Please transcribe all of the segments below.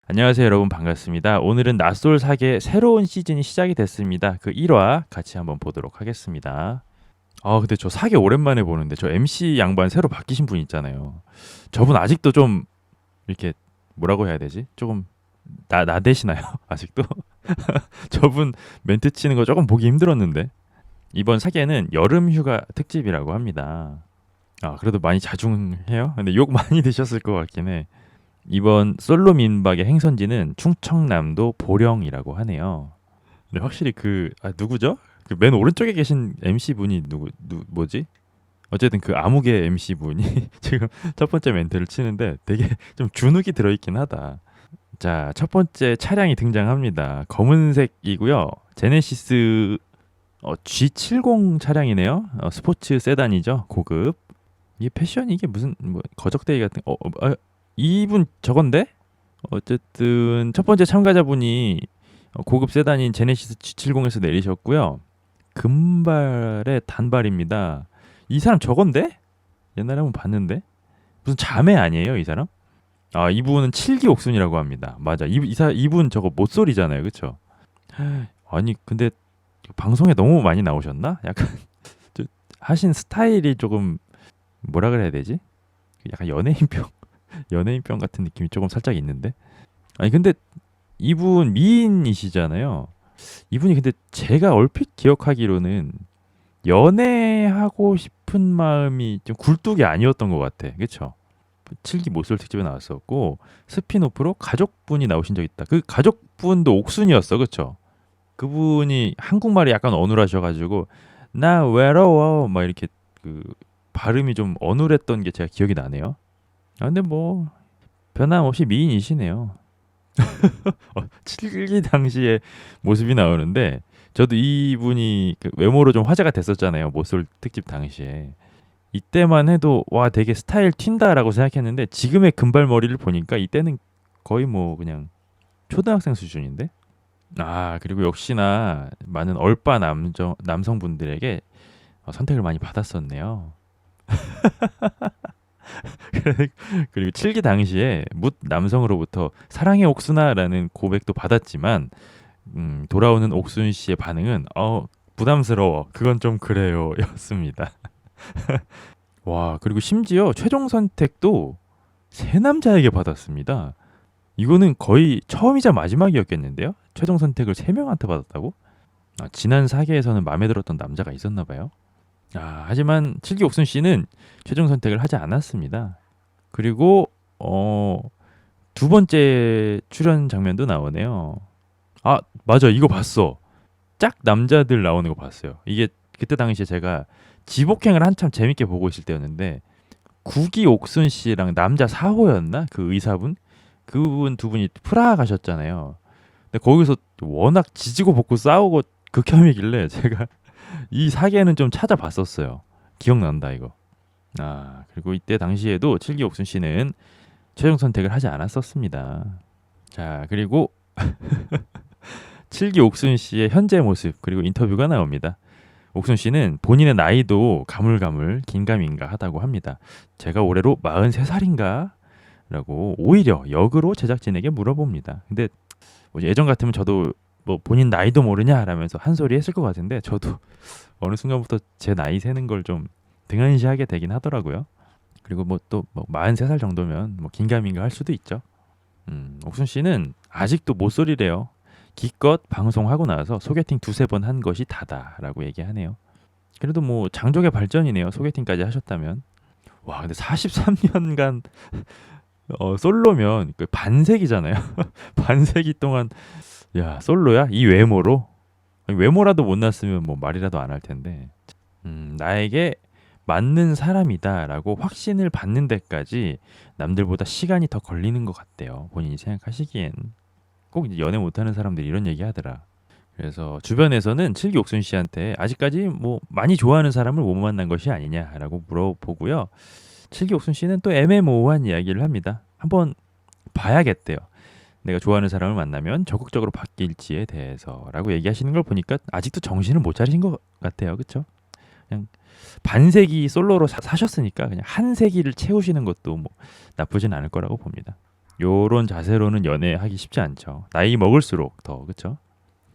안녕하세요 여러분 반갑습니다. 오늘은 낯솔 사계 새로운 시즌이 시작이 됐습니다. 그 1화 같이 한번 보도록 하겠습니다. 근데 저 사계 오랜만에 보는데 저 MC 양반 새로 바뀌신 분 있잖아요. 저분 아직도 좀 이렇게 뭐라고 해야 되지? 조금 나대시나요? 아직도? 저분 멘트 치는 거 조금 보기 힘들었는데 이번 사계는 여름 휴가 특집이라고 합니다. 그래도 많이 자중해요? 근데 욕 많이 드셨을 것 같긴 해. 이번 솔로 민박의 행선지는 충청남도 보령이라고 하네요. 근데 확실히 누구죠? 그 맨 오른쪽에 계신 MC 분이 뭐지? 어쨌든 그 암흑의 MC 분이 지금 첫 번째 멘트를 치는데 되게 좀 주눅이 들어있긴 하다. 자, 첫 번째 차량이 등장합니다. 검은색이고요. 제네시스 G70 차량이네요. 스포츠 세단이죠. 고급. 이게 패션이 이게 무슨 뭐 거적대기 같은 이분 저건데? 어쨌든 첫 번째 참가자분이 고급 세단인 제네시스 G70에서 내리셨고요. 금발의 단발입니다. 이 사람 저건데? 옛날에 한번 봤는데? 무슨 자매 아니에요, 이 사람? 이분은 칠기 옥순이라고 합니다. 맞아. 이분 저거 못소리잖아요. 그쵸? 아니, 근데 방송에 너무 많이 나오셨나? 약간 하신 스타일이 조금 뭐라 그래야 되지? 약간 연예인병 같은 느낌이 조금 살짝 있는데. 아니 근데 이분 미인이시잖아요. 이분이 근데 제가 얼핏 기억하기로는 연애하고 싶은 마음이 좀 굴뚝이 아니었던 것 같아. 그쵸? 7기 모쏠 특집에 나왔었고 스피노프로 가족분이 나오신 적 있다. 그 가족분도 옥순이었어. 그쵸? 그분이 한국말이 약간 어눌하셔가지고 나 외로워 막 이렇게 그 발음이 좀 어눌했던 게 제가 기억이 나네요. 근데 뭐 변함없이 미인이시네요. 7기 당시의 모습이 나오는데 저도 이분이 그 외모로 좀 화제가 됐었잖아요. 모쏠 특집 당시에. 이때만 해도 와 되게 스타일 튄다라고 생각했는데 지금의 금발머리를 보니까 이때는 거의 뭐 그냥 초등학생 수준인데. 그리고 역시나 많은 얼빠 남성분들에게 선택을 많이 받았었네요. 그리고 7기 당시에 묻 남성으로부터 사랑의 옥순아라는 고백도 받았지만 돌아오는 옥순 씨의 반응은 부담스러워. 그건 좀 그래요. 였습니다. 와, 그리고 심지어 최종 선택도 세 남자에게 받았습니다. 이거는 거의 처음이자 마지막이었겠는데요? 최종 선택을 세 명한테 받았다고? 지난 사계에서는 마음에 들었던 남자가 있었나 봐요. 하지만 7기 옥순 씨는 최종 선택을 하지 않았습니다. 그리고 두 번째 출연 장면도 나오네요. 맞아. 이거 봤어. 짝 남자들 나오는 거 봤어요. 이게 그때 당시에 제가 지복행을 한참 재밌게 보고 있을 때였는데 구기 옥순 씨랑 남자 4호였나? 그 의사분? 그분 두 분이 프라하 가셨잖아요. 근데 거기서 워낙 지지고 볶고 싸우고 극혐이길래 제가 이 사계는 좀 찾아봤었어요. 기억난다 이거. 그리고 이때 당시에도 7기 옥순 씨는 최종 선택을 하지 않았었습니다. 자, 그리고 7기 옥순 씨의 현재 모습 그리고 인터뷰가 나옵니다. 옥순 씨는 본인의 나이도 가물가물 긴가민가 하다고 합니다. 제가 올해로 43살인가? 라고 오히려 역으로 제작진에게 물어봅니다. 근데 뭐 예전 같으면 저도 뭐 본인 나이도 모르냐 라면서 한 소리 했을 것 같은데 저도 어느 순간부터 제 나이 세는 걸 좀 등한시하게 되긴 하더라고요. 그리고 뭐 또 뭐 43살 정도면 뭐 긴가민가 할 수도 있죠. 옥순 씨는 아직도 모쏠이래요. 기껏 방송하고 나서 소개팅 두세 번 한 것이 다다라고 얘기하네요. 그래도 뭐 장족의 발전이네요. 소개팅까지 하셨다면. 와, 근데 43년간 솔로면 그 반세기잖아요. 반세기 동안 솔로야? 이 외모로? 아니, 외모라도 못 났으면 뭐 말이라도 안 할 텐데. 나에게 맞는 사람이다라고 확신을 받는 데까지 남들보다 시간이 더 걸리는 것 같대요. 본인이 생각하시기엔. 꼭 이제 연애 못하는 사람들이 이런 얘기 하더라. 그래서 주변에서는 칠기 옥순 씨한테 아직까지 뭐 많이 좋아하는 사람을 못 만난 것이 아니냐라고 물어보고요. 칠기 옥순 씨는 또 애매모호한 이야기를 합니다. 한번 봐야겠대요. 내가 좋아하는 사람을 만나면 적극적으로 바뀔지에 대해서라고 얘기하시는 걸 보니까 아직도 정신을 못 차리신 것 같아요. 그렇죠? 그냥 반세기 솔로로 사셨으니까 그냥 한 세기를 채우시는 것도 뭐 나쁘진 않을 거라고 봅니다. 요런 자세로는 연애하기 쉽지 않죠. 나이 먹을수록 더 그쵸?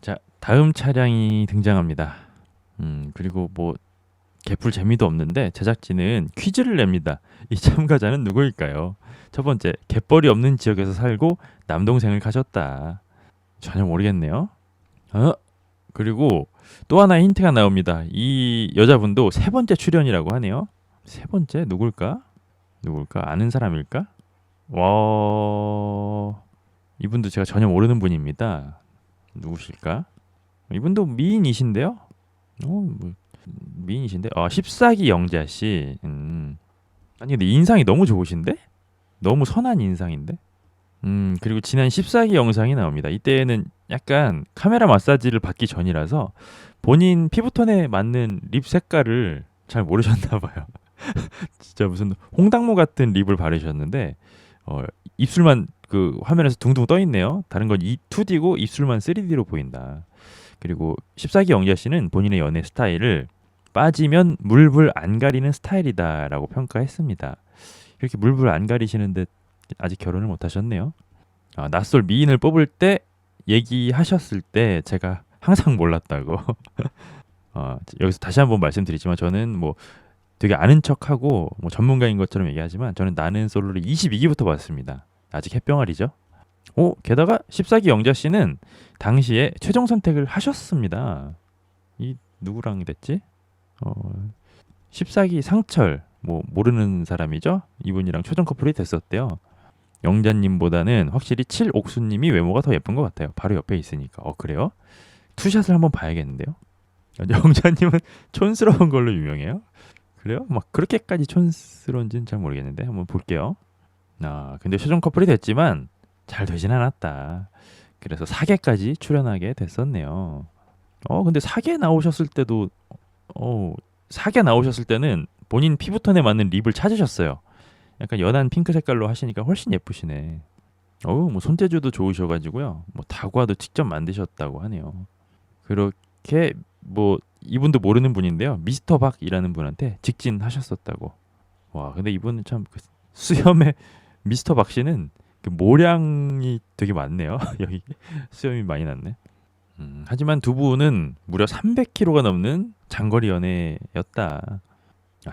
자, 다음 차량이 등장합니다. 그리고 뭐 개풀 재미도 없는데 제작진은 퀴즈를 냅니다. 이 참가자는 누구일까요? 첫 번째, 갯벌이 없는 지역에서 살고 남동생을 가졌다. 전혀 모르겠네요. 어? 그리고 또 하나 힌트가 나옵니다. 이 여자분도 세 번째 출연이라고 하네요. 세 번째 누굴까? 누굴까? 아는 사람일까? 와, 이분도 제가 전혀 모르는 분입니다. 누구실까? 이분도 미인이신데요? 뭐 미인이신데? 14기 영자 씨. 아니 근데 인상이 너무 좋으신데? 너무 선한 인상인데? 그리고 지난 14기 영상이 나옵니다. 이때는 약간 카메라 마사지를 받기 전이라서 본인 피부톤에 맞는 립 색깔을 잘 모르셨나 봐요. 진짜 무슨 홍당무 같은 립을 바르셨는데 입술만 그 화면에서 둥둥 떠 있네요. 다른 건 2D고 입술만 3D로 보인다. 그리고 14기 영자 씨는 본인의 연애 스타일을 빠지면 물불 안 가리는 스타일이다라고 평가했습니다. 이렇게 물불 안 가리시는데 아직 결혼을 못 하셨네요. 낯설 미인을 뽑을 때 얘기하셨을 때 제가 항상 몰랐다고. 여기서 다시 한번 말씀드리지만 저는 뭐 되게 아는 척하고 뭐 전문가인 것처럼 얘기하지만 저는 나는 솔로를 22기부터 봤습니다. 아직 햇병아리죠. 게다가 14기 영자 씨는 당시에 최종 선택을 하셨습니다. 이 누구랑 됐지? 14기 상철 뭐 모르는 사람이죠. 이분이랑 최종 커플이 됐었대요. 영자님보다는 확실히 칠옥수님이 외모가 더 예쁜 것 같아요. 바로 옆에 있으니까. 그래요? 투샷을 한번 봐야겠는데요. 영자님은 촌스러운 걸로 유명해요. 그래요? 막 그렇게까지 촌스러운지는 잘 모르겠는데 한번 볼게요. 근데 최종 커플이 됐지만 잘 되진 않았다. 그래서 사계까지 출연하게 됐었네요. 근데 사계 나오셨을 때도 사계 나오셨을 때는 본인 피부톤에 맞는 립을 찾으셨어요. 약간 연한 핑크 색깔로 하시니까 훨씬 예쁘시네. 뭐 손재주도 좋으셔가지고요. 뭐 다과도 직접 만드셨다고 하네요. 그렇게 뭐 이분도 모르는 분인데요. 미스터 박이라는 분한테 직진하셨었다고. 와, 근데 이분은 참 수염에 미스터 박 씨는 그 모량이 되게 많네요. 여기 수염이 많이 났네. 하지만 두 분은 무려 300kg가 넘는 장거리 연애였다.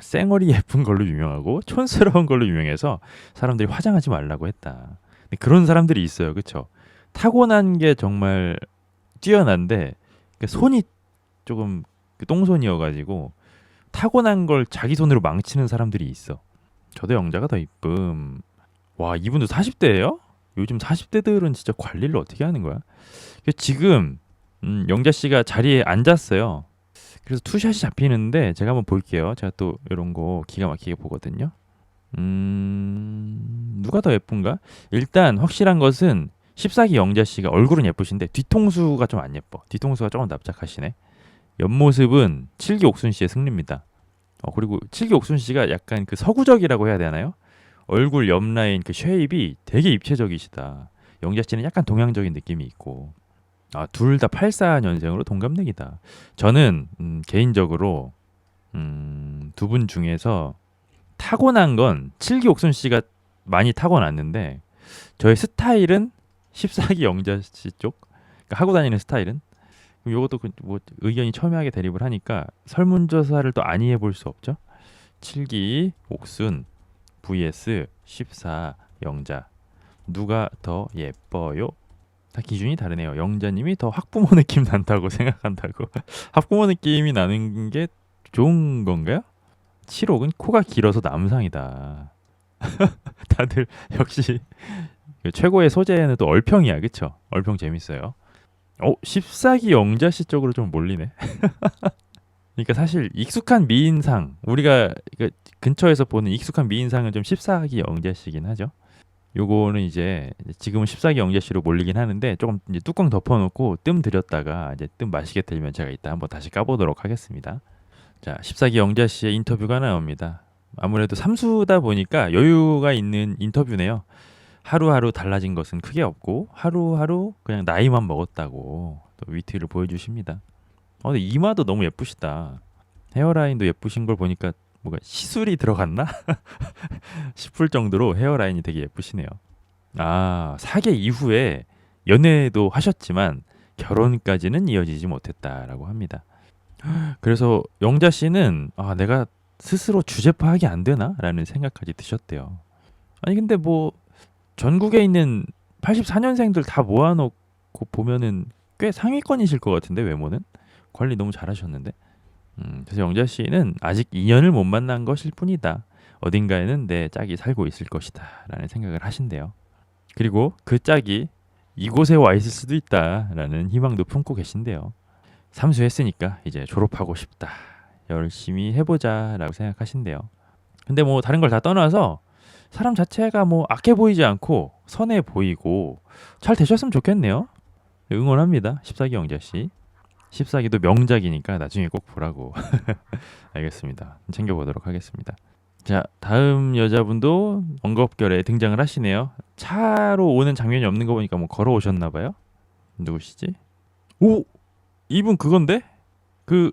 쌩얼이 예쁜 걸로 유명하고 촌스러운 걸로 유명해서 사람들이 화장하지 말라고 했다. 그런 사람들이 있어요. 그쵸? 타고난 게 정말 뛰어난데 손이 조금 똥손이어가지고 타고난 걸 자기 손으로 망치는 사람들이 있어. 저도 영자가 더 이쁨. 와, 이분도 40대예요? 요즘 40대들은 진짜 관리를 어떻게 하는 거야? 지금 영자 씨가 자리에 앉았어요. 그래서 투샷이 잡히는데 제가 한번 볼게요. 제가 또 이런 거 기가 막히게 보거든요. 누가 더 예쁜가? 일단 확실한 것은 14기 영자 씨가 얼굴은 예쁘신데 뒤통수가 좀 안 예뻐. 뒤통수가 조금 납작하시네. 옆모습은 7기 옥순 씨의 승리입니다. 그리고 7기 옥순 씨가 약간 그 서구적이라고 해야 되나요? 얼굴 옆 라인 그 쉐입이 되게 입체적이시다. 영자 씨는 약간 동양적인 느낌이 있고. 둘 다 84년생으로 동갑내기다. 저는 개인적으로 두 분 중에서 타고난 건 7기 옥순 씨가 많이 타고났는데 저의 스타일은 14기 영자 씨 쪽. 그러니까 하고 다니는 스타일은 이것도 뭐 의견이 첨예하게 대립을 하니까 설문조사를 또 아니 해볼 수 없죠. 7기 옥순 vs 14 영자 누가 더 예뻐요? 다 기준이 다르네요. 영자님이 더 학부모 느낌 난다고 생각한다고. 학부모 느낌이 나는 게 좋은 건가요? 7옥은 코가 길어서 남상이다. 다들 역시 최고의 소재는 또 얼평이야, 그쵸? 얼평 재밌어요. 14기 영자씨 쪽으로 좀 몰리네. 그러니까 사실 익숙한 미인상, 우리가 근처에서 보는 익숙한 미인상은 좀 14기 영자씨긴 하죠. 요거는 이제 지금은 14기 영자씨로 몰리긴 하는데 조금 이제 뚜껑 덮어놓고 뜸 들였다가 이제 뜸 맛있게 들면 제가 이따 한번 다시 까보도록 하겠습니다. 자, 14기 영자씨의 인터뷰가 나옵니다. 아무래도 삼수다 보니까 여유가 있는 인터뷰네요. 하루하루 달라진 것은 크게 없고 하루하루 그냥 나이만 먹었다고 또 위트를 보여주십니다. 근데 이마도 너무 예쁘시다. 헤어라인도 예쁘신 걸 보니까 뭐가 시술이 들어갔나 싶을 정도로 헤어라인이 되게 예쁘시네요. 아, 사계 이후에 연애도 하셨지만 결혼까지는 이어지지 못했다라고 합니다. 그래서 영자 씨는 아, 내가 스스로 주제 파악이 안 되나라는 생각까지 드셨대요. 아니 근데 뭐 전국에 있는 84년생들 다 모아놓고 보면은 꽤 상위권이실 것 같은데 외모는 관리 너무 잘하셨는데. 그래서 영자 씨는 아직 인연을 못 만난 것일 뿐이다. 어딘가에는 내 짝이 살고 있을 것이다라는 생각을 하신대요. 그리고 그 짝이 이곳에 와 있을 수도 있다라는 희망도 품고 계신데요. 삼수했으니까 이제 졸업하고 싶다. 열심히 해보자라고 생각하신대요. 근데 뭐 다른 걸 다 떠나서 사람 자체가 뭐 악해 보이지 않고 선해 보이고 잘 되셨으면 좋겠네요. 응원합니다. 14기 영자 씨. 14기도 명작이니까 나중에 꼭 보라고. 알겠습니다. 챙겨보도록 하겠습니다. 자, 다음 여자분도 언급결에 등장을 하시네요. 차로 오는 장면이 없는 거 보니까 뭐 걸어오셨나 봐요. 누구시지? 오! 이분 그건데? 그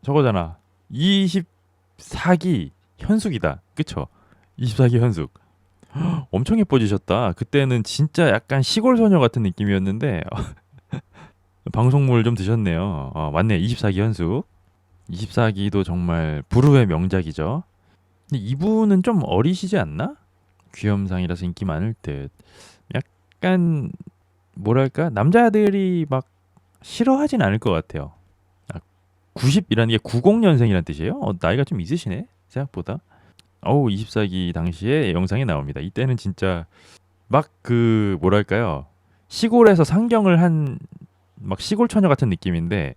저거잖아. 24기 현숙이다. 그쵸? 24기 현숙. 엄청 예뻐지셨다. 그때는 진짜 약간 시골 소녀 같은 느낌이었는데 방송물 좀 드셨네요. 맞네. 24기 현숙. 24기도 정말 불후의 명작이죠. 근데 이분은 좀 어리시지 않나? 귀염상이라서 인기 많을 듯. 약간 뭐랄까 남자들이 막 싫어하진 않을 것 같아요. 아, 90이라는 게 90년생이란 뜻이에요? 나이가 좀 있으시네 생각보다. 24기 당시에 영상이 나옵니다. 이때는 진짜 막 그 뭐랄까요 시골에서 상경을 한 막 시골 처녀 같은 느낌인데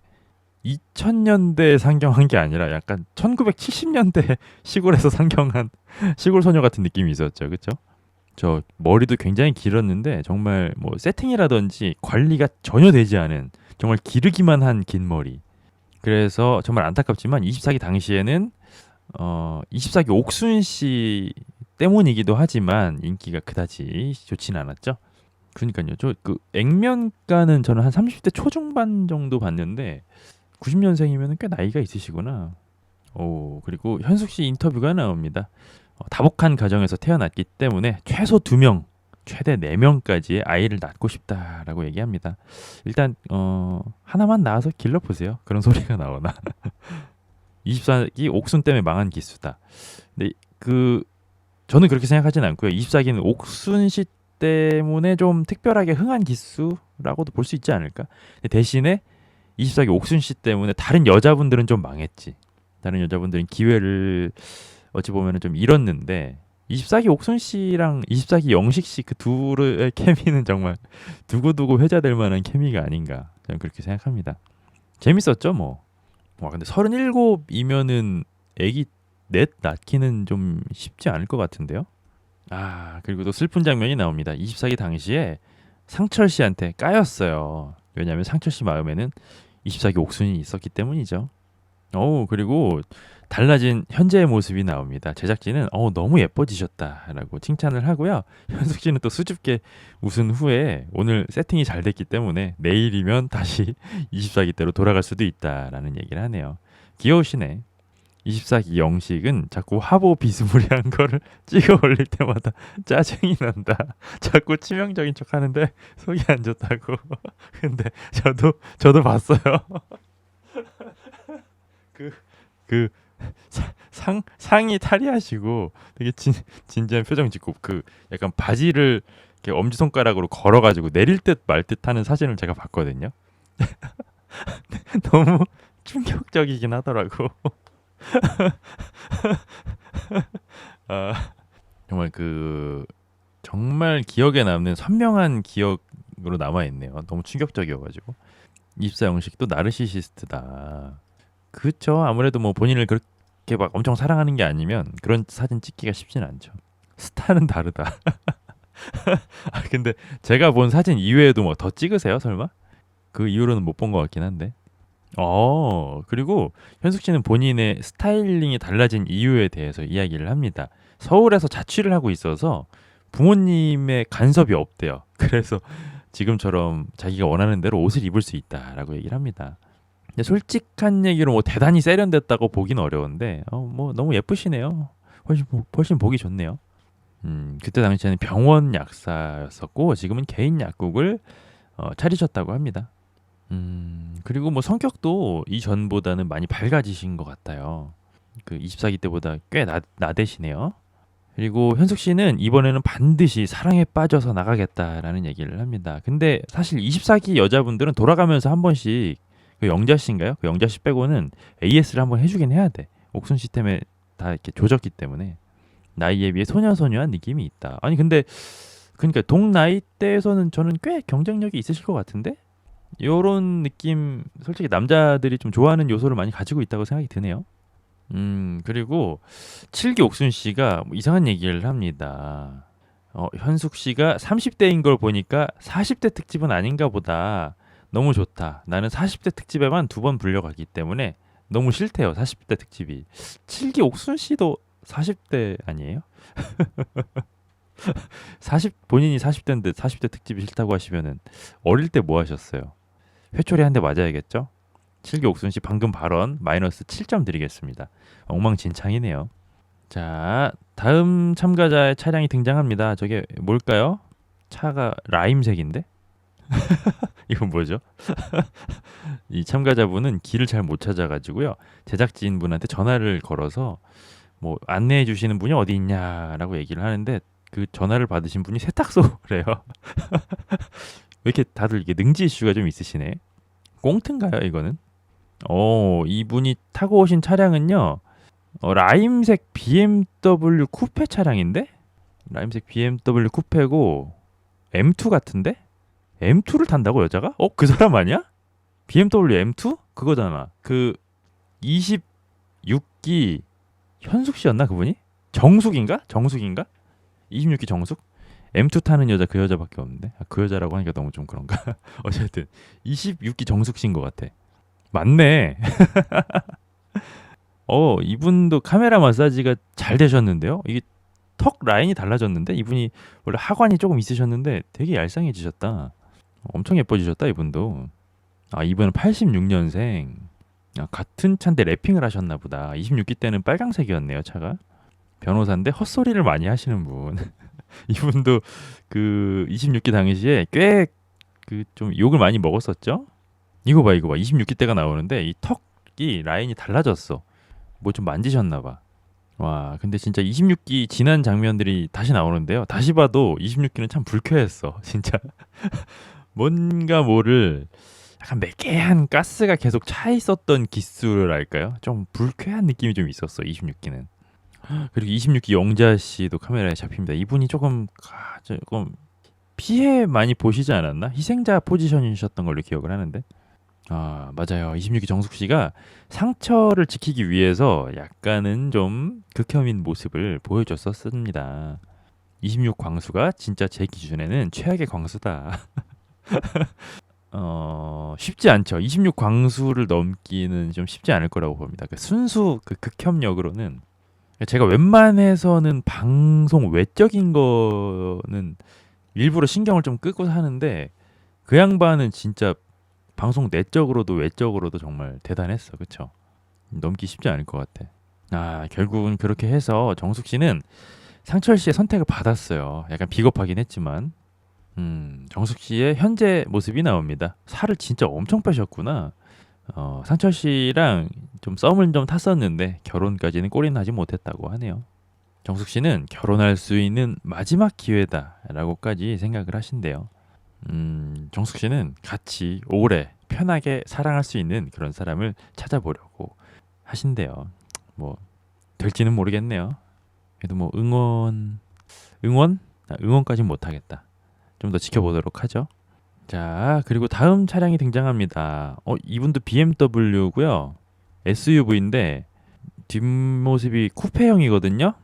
2000년대 상경한 게 아니라 약간 1970년대 시골에서 상경한 시골 소녀 같은 느낌이 있었죠. 그쵸? 저 머리도 굉장히 길었는데 정말 뭐 세팅이라든지 관리가 전혀 되지 않은 정말 기르기만 한 긴 머리. 그래서 정말 안타깝지만 24기 당시에는 24기 옥순 씨 때문이기도 하지만 인기가 그다지 좋지는 않았죠. 그러니까요. 저 그 액면가는 저는 한 30대 초중반 정도 봤는데 90년생이면 꽤 나이가 있으시구나. 오, 그리고 현숙 씨 인터뷰가 나옵니다. 다복한 가정에서 태어났기 때문에 최소 2명, 최대 4명까지의 아이를 낳고 싶다라고 얘기합니다. 일단 하나만 낳아서 길러보세요. 그런 소리가 나오나. 24기 옥순 때문에 망한 기수다. 근데 그 저는 그렇게 생각하진 않고요. 24기는 옥순 씨 때문에 좀 특별하게 흥한 기수라고도 볼 수 있지 않을까. 대신에 24기 옥순 씨 때문에 다른 여자분들은 좀 망했지. 다른 여자분들은 기회를 어찌 보면 좀 잃었는데 24기 옥순 씨랑 24기 영식 씨 그 둘의 케미는 정말 두고두고 회자될 만한 케미가 아닌가 저는 그렇게 생각합니다. 재밌었죠 뭐. 와 근데 37이면은 애기 넷 낳기는 좀 쉽지 않을 것 같은데요. 아 그리고 또 슬픈 장면이 나옵니다. 24기 당시에 상철 씨한테 까였어요. 왜냐하면 상철 씨 마음에는 24기 옥순이 있었기 때문이죠. 그리고 달라진 현재의 모습이 나옵니다. 제작진은 너무 예뻐지셨다라고 칭찬을 하고요. 현숙 씨는 또 수줍게 웃은 후에 오늘 세팅이 잘 됐기 때문에 내일이면 다시 24기 때로 돌아갈 수도 있다라는 얘기를 하네요. 귀여우시네. 24기 영식은 자꾸 화보 비스무리한 거를 찍어 올릴 때마다 짜증이 난다. 자꾸 치명적인 척 하는데 속이 안 좋다고. 근데 저도 봤어요. 그, 그, 상의 탈의하시고 되게 진지한 표정 짓고 그 약간 바지를 이렇게 엄지손가락으로 걸어가지고 내릴 듯 말 듯 하는 사진을 제가 봤거든요. 너무 충격적이긴 하더라고. 아, 정말 정말 기억에 남는 선명한 기억으로 남아있네요. 너무 충격적이어가지고. 입사 영식도 나르시시스트다. 그쵸. 아무래도 뭐 본인을 그렇게 막 엄청 사랑하는 게 아니면 그런 사진 찍기가 쉽진 않죠. 스타는 다르다. 근데 제가 본 사진 이외에도 뭐 더 찍으세요, 설마? 그 이후로는 못 본 것 같긴 한데. 그리고 현숙 씨는 본인의 스타일링이 달라진 이유에 대해서 이야기를 합니다. 서울에서 자취를 하고 있어서 부모님의 간섭이 없대요. 그래서 지금처럼 자기가 원하는 대로 옷을 입을 수 있다라고 얘기를 합니다. 근데 솔직한 얘기로 뭐 대단히 세련됐다고 보긴 어려운데 뭐 너무 예쁘시네요. 훨씬 보기 좋네요. 그때 당시에는 병원 약사였었고 지금은 개인 약국을 차리셨다고 합니다. 그리고 뭐 성격도 이전보다는 많이 밝아지신 것 같아요. 그 24기 때보다 꽤 나대시네요. 그리고 현숙 씨는 이번에는 반드시 사랑에 빠져서 나가겠다라는 얘기를 합니다. 근데 사실 24기 여자분들은 돌아가면서 한 번씩 그 영자 씨인가요? 그 영자 씨 빼고는 AS를 한번 해주긴 해야 돼. 옥순 시스템에 다 이렇게 조졌기 때문에 나이에 비해 소녀소녀한 느낌이 있다. 아니 근데 그러니까 동 나이대에서는 저는 꽤 경쟁력이 있으실 것 같은데 요런 느낌 솔직히 남자들이 좀 좋아하는 요소를 많이 가지고 있다고 생각이 드네요. 그리고 칠기 옥순 씨가 뭐 이상한 얘기를 합니다. 현숙 씨가 30대인 걸 보니까 40대 특집은 아닌가 보다. 너무 좋다. 나는 40대 특집에만 두 번 불려가기 때문에 너무 싫대요. 40대 특집이. 칠기 옥순 씨도 40대 아니에요? 본인이 40대인데 40대 특집이 싫다고 하시면은 어릴 때 뭐 하셨어요? 회초리 한 대 맞아야겠죠? 칠기 옥순 씨 방금 발언 마이너스 7점 드리겠습니다. 엉망진창이네요. 자, 다음 참가자의 차량이 등장합니다. 저게 뭘까요? 차가 라임색인데? 이건 뭐죠? 이 참가자분은 길을 잘 못 찾아가지고요. 제작진분한테 전화를 걸어서 뭐 안내해 주시는 분이 어디 있냐라고 얘기를 하는데 그 전화를 받으신 분이 세탁소래요. 왜 이렇게 다들 이게 능지 이슈가 좀 있으시네. 꽁트인가요, 이거는? 이분이 타고 오신 차량은요. 라임색 BMW 쿠페 차량인데? 라임색 BMW 쿠페고 M2 같은데? M2를 탄다고 여자가? 그 사람 아니야? BMW M2? 그거잖아. 그 26기 현숙 씨였나 그분이? 정숙인가? 정숙인가? 26기 정숙? M2 타는 여자 그 여자밖에 없는데. 그 여자라고 하니까 너무 좀 그런가? 어쨌든 26기 정숙 씨인 것 같아. 맞네. 이분도 카메라 마사지가 잘 되셨는데요. 이게 턱 라인이 달라졌는데 이분이 원래 하관이 조금 있으셨는데 되게 얄쌍해지셨다. 엄청 예뻐지셨다 이분도. 이분은 86년생. 같은 차인데 래핑을 하셨나 보다. 26기 때는 빨강색이었네요 차가. 변호사인데 헛소리를 많이 하시는 분. 이분도 그 26기 당시에 꽤 그 좀 욕을 많이 먹었었죠. 이거 봐 이거 봐. 26기 때가 나오는데 이 턱이 라인이 달라졌어. 뭐 좀 만지셨나 봐. 와, 근데 진짜 26기 지난 장면들이 다시 나오는데요. 다시 봐도 26기는 참 불쾌했어. 진짜 뭔가 모를 약간 매캐한 가스가 계속 차 있었던 기수랄까요? 좀 불쾌한 느낌이 좀 있었어. 26기는. 그리고 26기 영자 씨도 카메라에 잡힙니다. 이분이 조금 피해 많이 보시지 않았나? 희생자 포지션이셨던 걸로 기억을 하는데. 맞아요. 26기 정숙 씨가 상처를 지키기 위해서 약간은 좀 극혐인 모습을 보여줬었습니다. 26 광수가 진짜 제 기준에는 최악의 광수다. 쉽지 않죠. 26 광수를 넘기는 좀 쉽지 않을 거라고 봅니다. 그 순수 그 극혐력으로는 제가 웬만해서는 방송 외적인 거는 일부러 신경을 좀 끄고 하는데 그 양반은 진짜 방송 내적으로도 외적으로도 정말 대단했어. 그쵸? 넘기 쉽지 않을 것 같아. 결국은 그렇게 해서 정숙 씨는 상철 씨의 선택을 받았어요. 약간 비겁하긴 했지만. 정숙 씨의 현재 모습이 나옵니다. 살을 진짜 엄청 빼셨구나. 상철 씨랑 좀 썸을 좀 탔었는데 결혼까지는 꼬리는 하지 못했다고 하네요. 정숙 씨는 결혼할 수 있는 마지막 기회다라고까지 생각을 하신대요. 정숙 씨는 같이 오래 편하게 사랑할 수 있는 그런 사람을 찾아보려고 하신대요. 뭐 될지는 모르겠네요. 그래도 뭐 응원까지는 못하겠다. 좀 더 지켜보도록 하죠. 자, 그리고 다음 차량이 등장합니다. 이분도 BMW고요. SUV인데 뒷모습이 쿠페형이거든요.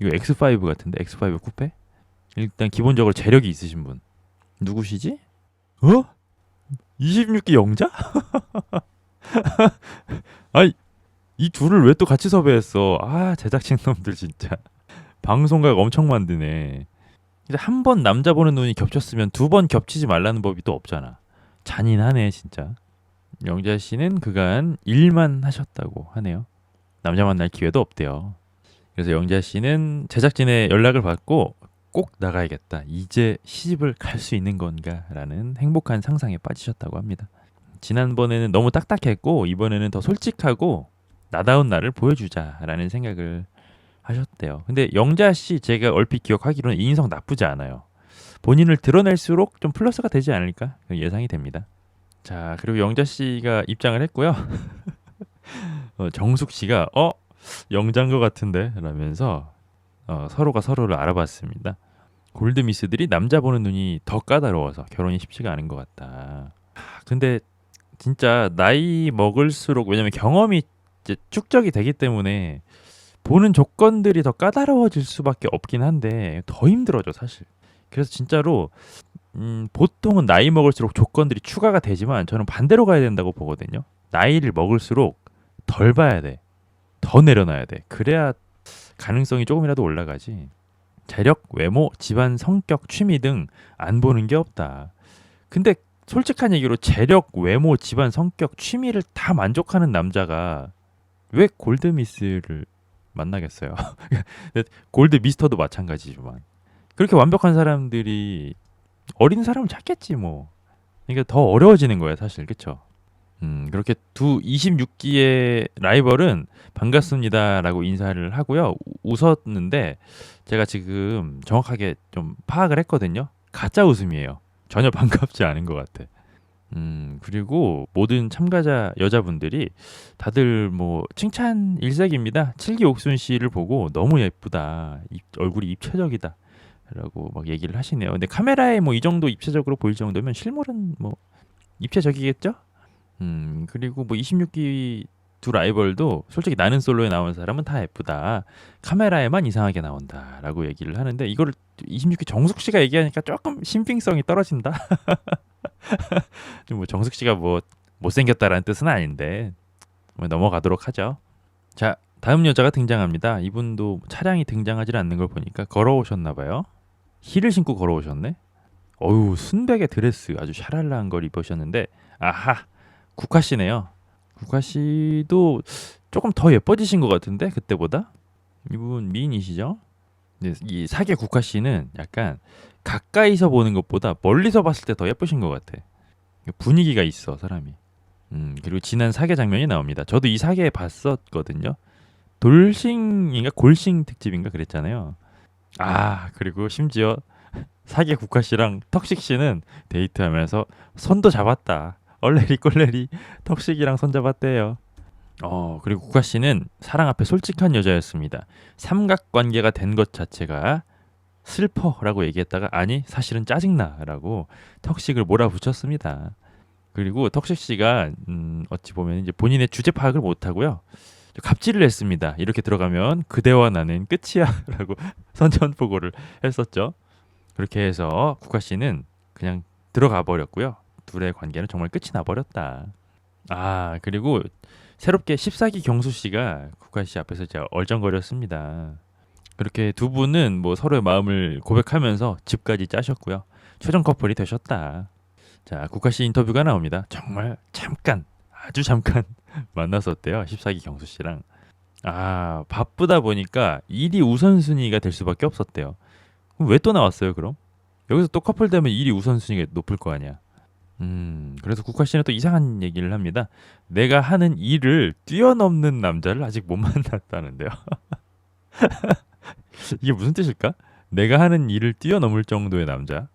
이거 X5 같은데 X5 쿠페? 일단 기본적으로 재력이 있으신 분. 누구시지? 26기 영자? 아이, 이 둘을 왜 또 같이 섭외했어? 제작진 놈들 진짜. 방송각 엄청 만드네. 한 번 남자 보는 눈이 겹쳤으면 두 번 겹치지 말라는 법이 또 없잖아. 잔인하네 진짜. 영자 씨는 그간 일만 하셨다고 하네요. 남자 만날 기회도 없대요. 그래서 영자 씨는 제작진의 연락을 받고 꼭 나가야겠다. 이제 시집을 갈 수 있는 건가라는 행복한 상상에 빠지셨다고 합니다. 지난번에는 너무 딱딱했고 이번에는 더 솔직하고 나다운 나를 보여주자라는 생각을 하셨대요. 근데 영자 씨 제가 얼핏 기억하기로는 인성 나쁘지 않아요. 본인을 드러낼수록 좀 플러스가 되지 않을까 예상이 됩니다. 자, 그리고 영자 씨가 입장을 했고요. 정숙 씨가 영자인 것 같은데 라면서 서로가 서로를 알아봤습니다. 골드미스들이 남자 보는 눈이 더 까다로워서 결혼이 쉽지가 않은 것 같다. 근데 진짜 나이 먹을수록 왜냐면 경험이 이제 축적이 되기 때문에 보는 조건들이 더 까다로워질 수밖에 없긴 한데 더 힘들어져 사실. 그래서 진짜로 보통은 나이 먹을수록 조건들이 추가가 되지만 저는 반대로 가야 된다고 보거든요. 나이를 먹을수록 덜 봐야 돼. 더 내려놔야 돼. 그래야 가능성이 조금이라도 올라가지. 재력, 외모, 집안, 성격, 취미 등 안 보는 게 없다. 근데 솔직한 얘기로 재력, 외모, 집안, 성격, 취미를 다 만족하는 남자가 왜 골드미스를 만나겠어요? 골드 미스터도 마찬가지지만 그렇게 완벽한 사람들이 어린 사람을 찾겠지 뭐. 그러니까 더 어려워지는 거예요 사실 그쵸? 그렇게 두 26기의 라이벌은 반갑습니다라고 인사를 하고요. 웃었는데 제가 지금 정확하게 좀 파악을 했거든요. 가짜 웃음이에요. 전혀 반갑지 않은 것 같아. 그리고 모든 참가자 여자분들이 다들 뭐 칭찬 일색입니다. 칠기 옥순 씨를 보고 너무 예쁘다. 얼굴이 입체적이다. 라고 막 얘기를 하시네요. 근데 카메라에 뭐 이 정도 입체적으로 보일 정도면 실물은 뭐 입체적이겠죠? 그리고 뭐 26기 두 라이벌도 솔직히 나는 솔로에 나온 사람은 다 예쁘다. 카메라에만 이상하게 나온다라고 얘기를 하는데 이거를 26기 정숙 씨가 얘기하니까 조금 신빙성이 떨어진다. 뭐 정숙 씨가 뭐 못생겼다라는 뜻은 아닌데 뭐 넘어가도록 하죠. 자, 다음 여자가 등장합니다. 이분도 차량이 등장하지 않는 걸 보니까 걸어오셨나 봐요. 힐을 신고 걸어오셨네. 어유 순백의 드레스 아주 샤랄라한 걸 입으셨는데 아하 국화 씨네요. 국화 씨도 조금 더 예뻐지신 것 같은데 그때보다 이분 미인이시죠? 근데 이 사계 국화 씨는 약간 가까이서 보는 것보다 멀리서 봤을 때 더 예쁘신 것 같아. 분위기가 있어 사람이. 그리고 지난 사계 장면이 나옵니다. 저도 이 사계 봤었거든요. 돌싱인가 골싱 특집인가 그랬잖아요. 아 그리고 심지어 사계 국화 씨랑 턱식 씨는 데이트하면서 손도 잡았다. 얼레리 꼴레리 턱식이랑 손 잡았대요. 그리고 국화 씨는 사랑 앞에 솔직한 여자였습니다. 삼각관계가 된 것 자체가 슬퍼라고 얘기했다가 아니 사실은 짜증나라고 턱식을 몰아붙였습니다. 그리고 턱식 씨가 어찌 보면 이제 본인의 주제 파악을 못하고요. 갑질을 했습니다. 이렇게 들어가면 그대와 나는 끝이야라고 선전포고를 했었죠. 그렇게 해서 국화 씨는 그냥 들어가 버렸고요. 둘의 관계는 정말 끝이 나버렸다. 아 그리고 새롭게 14기 경수 씨가 국화 씨 앞에서 이제 얼쩡거렸습니다. 그렇게 두 분은 뭐 서로의 마음을 고백하면서 집까지 짜셨고요. 최종 커플이 되셨다. 자 국화 씨 인터뷰가 나옵니다. 정말 잠깐 아주 잠깐 만났었대요. 14기 경수 씨랑. 아 바쁘다 보니까 일이 우선순위가 될 수밖에 없었대요. 그럼 왜 또 나왔어요 그럼? 여기서 또 커플 되면 일이 우선순위가 높을 거 아니야. 그래서 국화 씨는 또 이상한 얘기를 합니다. 내가 하는 일을 뛰어넘는 남자를 아직 못 만났다는데요. 이게 무슨 뜻일까? 내가 하는 일을 뛰어넘을 정도의 남자.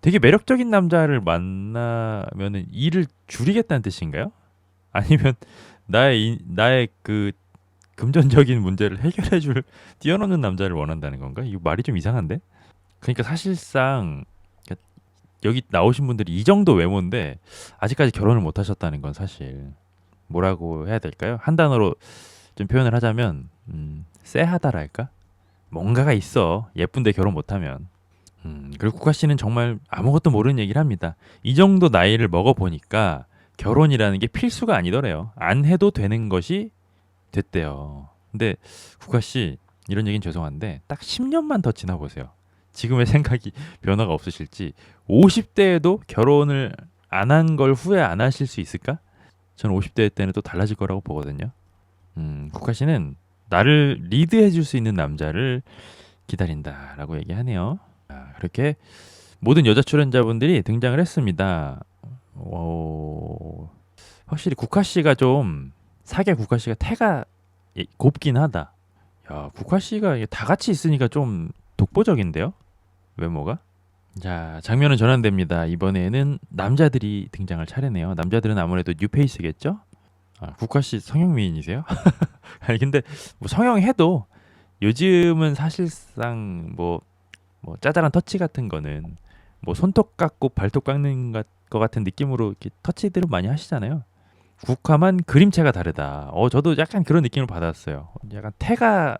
되게 매력적인 남자를 만나면은 일을 줄이겠다는 뜻인가요? 아니면 나의 그 금전적인 문제를 해결해줄 뛰어넘는 남자를 원한다는 건가? 이거 말이 좀 이상한데? 그러니까 사실상 여기 나오신 분들이 이 정도 외모인데 아직까지 결혼을 못 하셨다는 건 사실 뭐라고 해야 될까요? 한 단어로 좀 표현을 하자면 쎄하다랄까? 뭔가가 있어. 예쁜데 결혼 못 하면. 그리고 국화 씨는 정말 아무것도 모르는 얘기를 합니다. 이 정도 나이를 먹어 보니까 결혼이라는 게 필수가 아니더래요. 안 해도 되는 것이 됐대요. 근데 국화 씨 이런 얘기는 죄송한데 딱 10년만 더 지나 보세요. 지금의 생각이 변화가 없으실지 50대에도 결혼을 안 한 걸 후회 안 하실 수 있을까? 저는 50대 때는 또 달라질 거라고 보거든요. 국화 씨는 나를 리드해 줄 수 있는 남자를 기다린다라고 얘기하네요. 그렇게 모든 여자 출연자분들이 등장을 했습니다. 확실히 국화 씨가 좀 사계 국화 씨가 태가 곱긴 하다. 야, 국화 씨가 이게 다 같이 있으니까 좀 독보적인데요? 외모가? 자, 장면은 전환됩니다. 이번에는 남자들이 등장할 차례네요. 남자들은 아무래도 뉴페이스겠죠? 국화 씨 성형미인이세요? 아니 근데 뭐 성형해도 요즘은 사실상 뭐 짜잘한 터치 같은 거는 뭐 손톱 깎고 발톱 깎는 것 같은 느낌으로 이렇게 터치들을 많이 하시잖아요. 국화만 그림체가 다르다. 저도 약간 그런 느낌을 받았어요. 약간 태가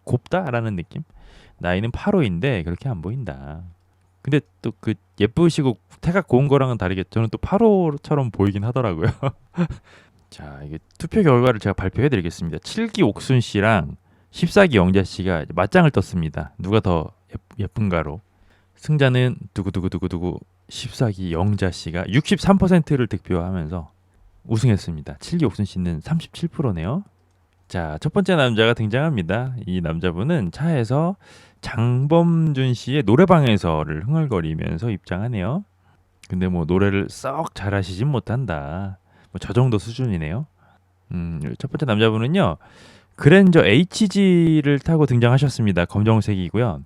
곱다라는 느낌? 나이는 8호인데 그렇게 안 보인다. 근데 또 그 예쁘시고 태가 고운 거랑은 다르게 저는 또 8호처럼 보이긴 하더라고요. 자, 이게 투표 결과를 제가 발표해 드리겠습니다. 7기 옥순 씨랑 14기 영자 씨가 맞짱을 떴습니다. 누가 더 예쁜가로. 승자는 두구두구두구두구 14기 영자 씨가 63%를 득표하면서 우승했습니다. 7기 옥순 씨는 37%네요. 자, 첫 번째 남자가 등장합니다. 이 남자분은 차에서 장범준 씨의 노래방에서를 흥얼거리면서 입장하네요. 근데 뭐 노래를 썩 잘하시진 못한다. 뭐 저 정도 수준이네요. 첫 번째 남자분은요. 그랜저 HG를 타고 등장하셨습니다. 검정색이고요.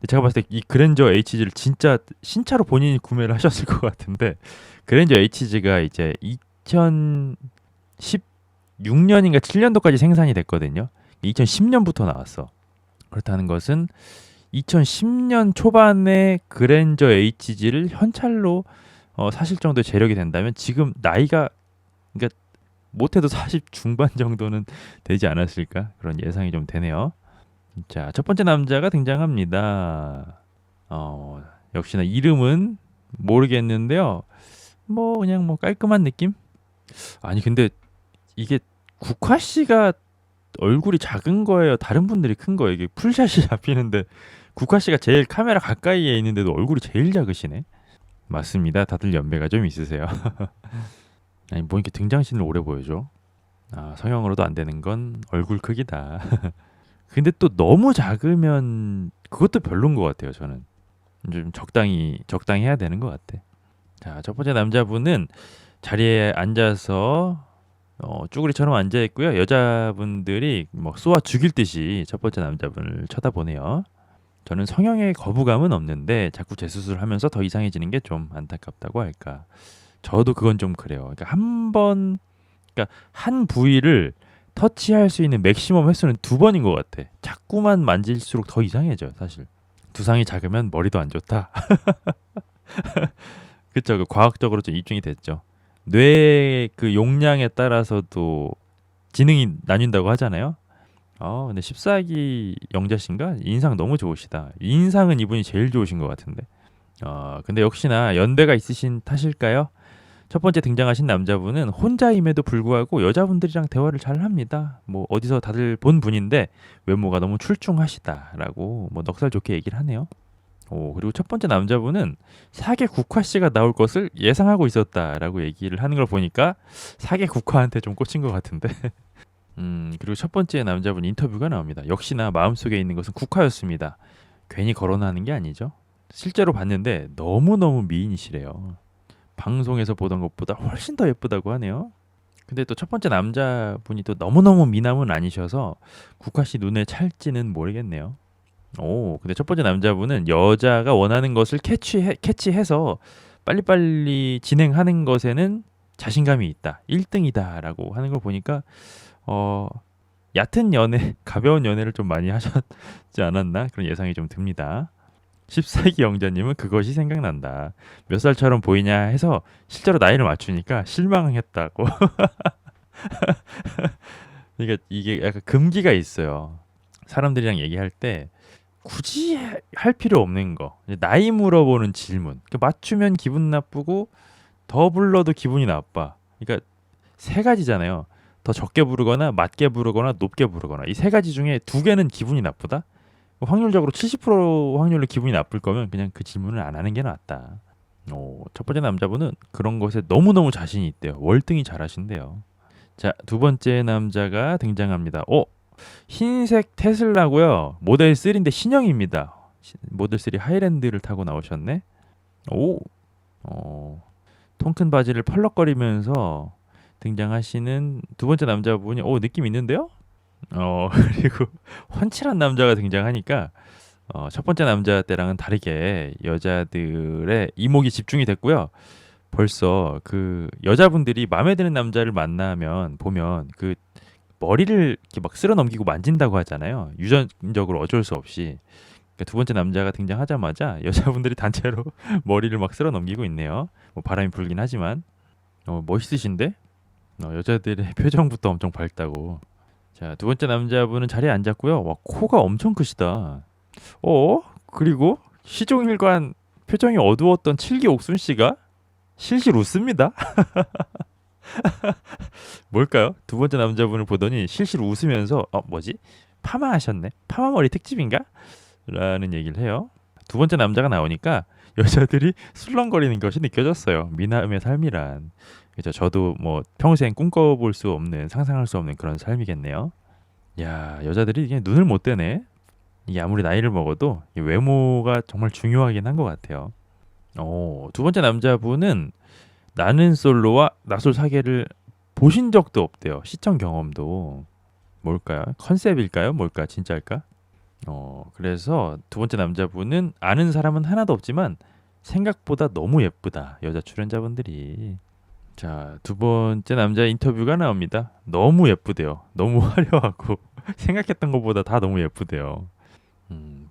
제가 봤을 때 이 그랜저 HG를 진짜 신차로 본인이 구매를 하셨을 것 같은데 그랜저 HG가 이제 2016년인가 7년도까지 생산이 됐거든요. 2010년부터 나왔어. 그렇다는 것은 2010년 초반에 그랜저 HG를 현찰로 사실 정도의 재력이 된다면 지금 나이가 그러니까 못해도 40 중반 정도는 되지 않았을까 그런 예상이 좀 되네요. 자, 첫 번째 남자가 등장합니다. 역시나 이름은 모르겠는데요. 뭐 그냥 뭐 깔끔한 느낌? 아니 근데 이게 국화 씨가 얼굴이 작은 거예요? 다른 분들이 큰 거예요? 이게 풀샷이 잡히는데 국화 씨가 제일 카메라 가까이에 있는데도 얼굴이 제일 작으시네. 맞습니다. 다들 연배가 좀 있으세요. 아니 뭐 이렇게 등장신을 오래 보여줘? 성형으로도 안 되는 건 얼굴 크기다. 근데 또 너무 작으면 그것도 별론 것 같아요. 저는 좀 적당히 해야 되는 것 같아. 자, 첫 번째 남자분은 자리에 앉아서 쭈구리처럼 앉아 있고요. 여자분들이 뭐 쏘아 죽일 듯이 첫 번째 남자분을 쳐다보네요. 저는 성형에 거부감은 없는데 자꾸 재수술하면서 더 이상해지는 게 좀 안타깝다고 할까. 저도 그건 좀 그래요. 그러니까 한 부위를 터치할 수 있는 맥시멈 횟수는 2번인 것 같아. 자꾸만 만질수록 더 이상해져, 사실. 두상이 작으면 머리도 안 좋다. 그쵸? 그 과학적으로 좀 입증이 됐죠. 뇌 그 용량에 따라서도 지능이 나뉜다고 하잖아요. 근데 14기 영자신가? 인상 너무 좋으시다. 인상은 이분이 제일 좋으신 것 같은데. 근데 역시나 연배가 있으신 탓일까요? 첫 번째 등장하신 남자분은 혼자임에도 불구하고 여자분들이랑 대화를 잘 합니다. 뭐 어디서 다들 본 분인데 외모가 너무 출중하시다라고 뭐 넉살 좋게 얘기를 하네요. 그리고 첫 번째 남자분은 사계 국화 씨가 나올 것을 예상하고 있었다라고 얘기를 하는 걸 보니까 사계 국화한테 좀 꽂힌 것 같은데. 그리고 첫 번째 남자분 인터뷰가 나옵니다. 역시나 마음속에 있는 것은 국화였습니다. 괜히 거론하는 게 아니죠. 실제로 봤는데 너무너무 미인이시래요. 방송에서 보던 것보다 훨씬 더 예쁘다고 하네요. 근데 또 첫 번째 남자분이 또 너무너무 미남은 아니셔서 국화 씨 눈에 찰지는 모르겠네요. 근데 첫 번째 남자분은 여자가 원하는 것을 캐치해서 빨리빨리 진행하는 것에는 자신감이 있다. 1등이다라고 하는 걸 보니까 얕은 연애, 가벼운 연애를 좀 많이 하셨지 않았나 그런 예상이 좀 듭니다. 14기 영자님은 그것이 생각난다. 몇 살처럼 보이냐 해서 실제로 나이를 맞추니까 실망했다고. 그러니까 이게 약간 금기가 있어요. 사람들이랑 얘기할 때 굳이 할 필요 없는 거. 나이 물어보는 질문. 맞추면 기분 나쁘고 더 불러도 기분이 나빠. 그러니까 세 가지잖아요. 더 적게 부르거나 낮게 부르거나 높게 부르거나 이 세 가지 중에 두 개는 기분이 나쁘다. 확률적으로 70% 확률로 기분이 나쁠 거면 그냥 그 질문을 안 하는 게 낫다. 첫 번째 남자분은 그런 것에 너무너무 자신이 있대요. 월등히 잘하신대요. 자, 두 번째 남자가 등장합니다. 흰색 테슬라고요. 모델 3인데 신형입니다. 모델 3 하이랜드를 타고 나오셨네. 오, 어, 통큰 바지를 펄럭거리면서 등장하시는 두 번째 남자분이 느낌 있는데요? 그리고 훤칠한 남자가 등장하니까 첫 번째 남자 때랑은 다르게 여자들의 이목이 집중이 됐고요. 벌써 그 여자분들이 마음에 드는 남자를 만나면 보면 그 머리를 이렇게 막 쓸어 넘기고 만진다고 하잖아요. 유전적으로 어쩔 수 없이. 그러니까 두 번째 남자가 등장하자마자 여자분들이 단체로 머리를 막 쓸어 넘기고 있네요. 뭐 바람이 불긴 하지만 멋있으신데 여자들의 표정부터 엄청 밝다고. 자, 두 번째 남자분은 자리에 앉았고요. 와, 코가 엄청 크시다. 그리고 시종일관 표정이 어두웠던 칠기 옥순 씨가 실실 웃습니다. 뭘까요? 두 번째 남자분을 보더니 실실 웃으면서 뭐지? 파마하셨네. 파마머리 특집인가? 라는 얘기를 해요. 두 번째 남자가 나오니까 여자들이 술렁거리는 것이 느껴졌어요. 미남의 삶이란. 그죠? 저도 뭐 평생 꿈꿔볼 수 없는 상상할 수 없는 그런 삶이겠네요. 야, 여자들이 이게 눈을 못 떼네. 이게 아무리 나이를 먹어도 이 외모가 정말 중요하긴 한 것 같아요. 두 번째 남자분은 나는 솔로와 나솔 사계를 보신 적도 없대요. 시청 경험도. 뭘까요? 컨셉일까요? 뭘까? 진짜일까? 그래서 두 번째 남자분은 아는 사람은 하나도 없지만 생각보다 너무 예쁘다. 여자 출연자분들이. 자, 두 번째 남자 인터뷰가 나옵니다. 너무 예쁘대요. 너무 화려하고 생각했던 것보다 다 너무 예쁘대요.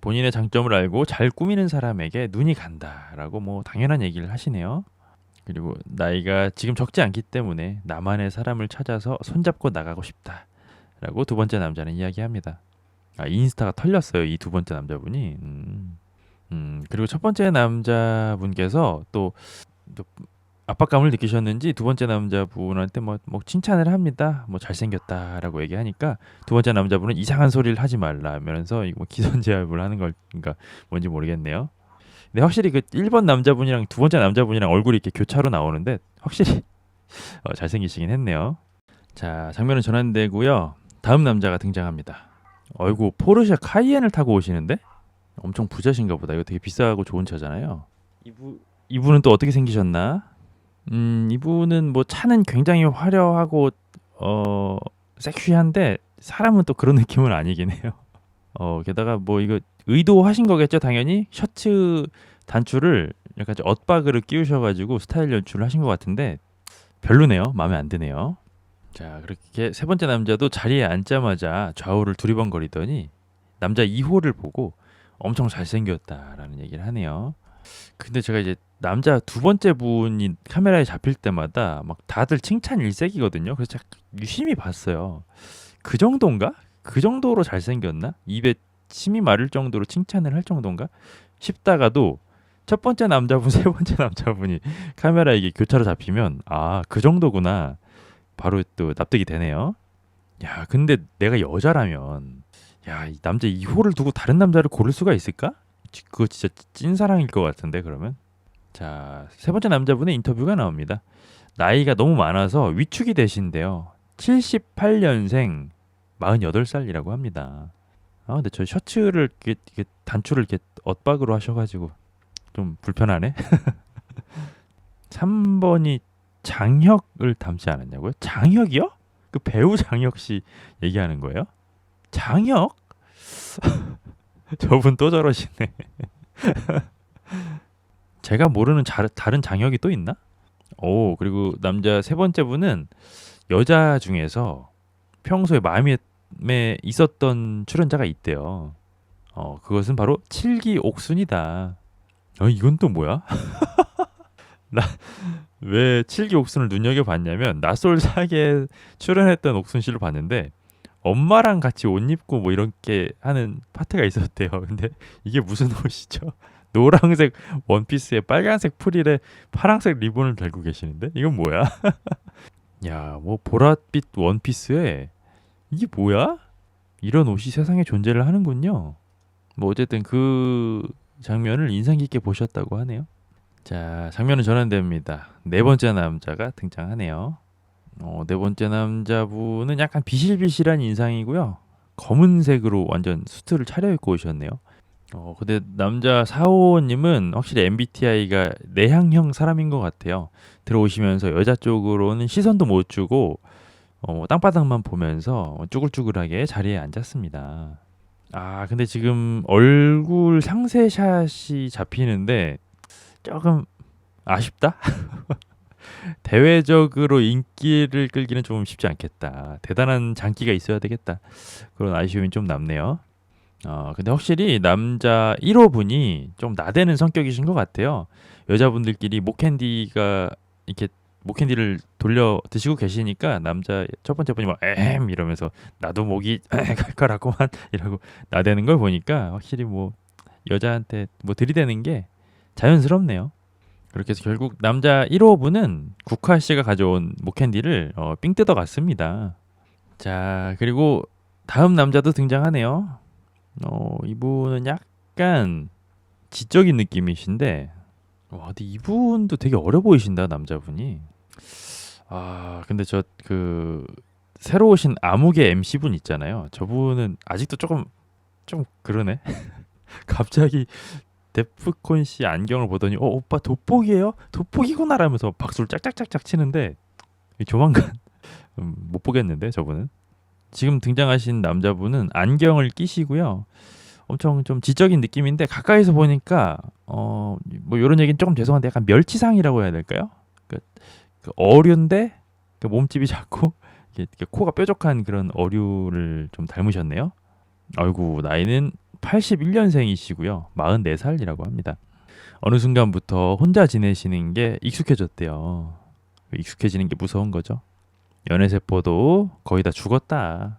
본인의 장점을 알고 잘 꾸미는 사람에게 눈이 간다라고 뭐 당연한 얘기를 하시네요. 그리고 나이가 지금 적지 않기 때문에 나만의 사람을 찾아서 손잡고 나가고 싶다라고 두 번째 남자는 이야기합니다. 인스타가 털렸어요. 이 두 번째 남자분이. 그리고 첫 번째 남자분께서 또 압박감을 느끼셨는지 두 번째 남자분한테 뭐 칭찬을 합니다. 뭐 잘생겼다라고 얘기하니까 두 번째 남자분은 이상한 소리를 하지 말라면서 이거 뭐 기선제압을 하는 걸까 뭔지 모르겠네요. 근데 확실히 그 1번 남자분이랑 두 번째 남자분이랑 얼굴이 이렇게 교차로 나오는데 확실히 잘생기시긴 했네요. 자, 장면은 전환되고요. 다음 남자가 등장합니다. 어이구, 포르쉐 카이엔을 타고 오시는데? 엄청 부자신가 보다. 이거 되게 비싸고 좋은 차잖아요. 이분은 또 어떻게 생기셨나? 이분은 뭐 차는 굉장히 화려하고 섹시한데 사람은 또 그런 느낌은 아니긴 해요. 게다가 뭐 이거 의도하신 거겠죠, 당연히. 셔츠 단추를 약간 좀 엇박으로 끼우셔가지고 스타일 연출을 하신 것 같은데 별로네요. 마음에 안 드네요. 자, 그렇게 세 번째 남자도 자리에 앉자마자 좌우를 두리번거리더니 남자 2호를 보고 엄청 잘생겼다라는 얘기를 하네요. 근데 제가 이제 남자 두 번째 분이 카메라에 잡힐 때마다 막 다들 칭찬 일색이거든요. 그래서 제가 유심히 봤어요. 그 정도인가? 그 정도로 잘생겼나? 입에 침이 마를 정도로 칭찬을 할 정도인가? 싶다가도 첫 번째 남자분, 세 번째 남자분이 카메라에 이게 교차로 잡히면 그 정도구나. 바로 또 납득이 되네요. 야, 근데 내가 여자라면 이 남자 2호를 두고 다른 남자를 고를 수가 있을까? 그거 진짜 찐사랑일 것 같은데 그러면. 자, 세 번째 남자분의 인터뷰가 나옵니다. 나이가 너무 많아서 위축이 되신대요. 78년생 48살이라고 합니다. 근데 저 셔츠를 이렇게 단추를 이렇게 엇박으로 하셔가지고 좀 불편하네. 3번이 장혁을 닮지 않았냐고요? 장혁이요? 그 배우 장혁 씨 얘기하는 거예요? 장혁? 저분 또 저러시네. 제가 모르는 다른 장혁이 또 있나? 그리고 남자 세 번째 분은 여자 중에서 평소에 마음에 있었던 출연자가 있대요. 그것은 바로 칠기 옥순이다. 이건 또 뭐야? 나 왜 칠기 옥순을 눈여겨봤냐면 낯솔 사계에 출연했던 옥순 씨를 봤는데 엄마랑 같이 옷 입고 뭐 이렇게 하는 파트가 있었대요. 근데 이게 무슨 옷이죠? 노란색 원피스에 빨간색 프릴에 파란색 리본을 달고 계시는데 이건 뭐야? 야, 뭐 보랏빛 원피스에 이게 뭐야? 이런 옷이 세상에 존재를 하는군요. 뭐 어쨌든 그 장면을 인상 깊게 보셨다고 하네요. 자, 장면은 전환됩니다. 네 번째 남자가 등장하네요. 네 번째 남자분은 약간 비실비실한 인상이고요. 검은색으로 완전 수트를 차려입고 오셨네요. 근데 남자 4호님은 확실히 MBTI가 내향형 사람인 것 같아요. 들어오시면서 여자 쪽으로는 시선도 못 주고 땅바닥만 보면서 쭈글쭈글하게 자리에 앉았습니다. 근데 지금 얼굴 상세샷이 잡히는데 조금 아쉽다? 대외적으로 인기를 끌기는 좀 쉽지 않겠다. 대단한 장기가 있어야 되겠다. 그런 아쉬움이 좀 남네요. 근데 확실히 남자 1호 분이 좀 나대는 성격이신 것 같아요. 여자분들끼리 목캔디가 이렇게 목캔디를 돌려 드시고 계시니까 남자 첫 번째 분이 막 이러면서 나도 목이 칼칼하구만 이러고 나대는 걸 보니까 확실히 뭐 여자한테 뭐 들이대는 게 자연스럽네요. 그렇게 해서 결국 남자 1호 분은 국화 씨가 가져온 목캔디를 삥 뜯어 갔습니다. 자, 그리고 다음 남자도 등장하네요. 이분은 약간 지적인 느낌이신데, 근데 이분도 되게 어려 보이신다, 남자분이. 근데 새로 오신 암흑의 MC분 있잖아요. 저분은 아직도 좀 그러네. 갑자기 데프콘 씨 안경을 보더니, 오빠 돋보기예요? 돋보기구나 라면서 박수를 짝짝짝짝 치는데, 조만간 못 보겠는데, 저분은. 지금 등장하신 남자분은 안경을 끼시고요. 엄청 좀 지적인 느낌인데 가까이서 보니까 뭐 이런 얘기는 조금 죄송한데 약간 멸치상이라고 해야 될까요? 그 어류인데 그 몸집이 작고 이렇게 코가 뾰족한 그런 어류를 좀 닮으셨네요. 아이고 나이는 81년생이시고요. 44살이라고 합니다. 어느 순간부터 혼자 지내시는 게 익숙해졌대요. 익숙해지는 게 무서운 거죠. 연애세포도 거의 다 죽었다.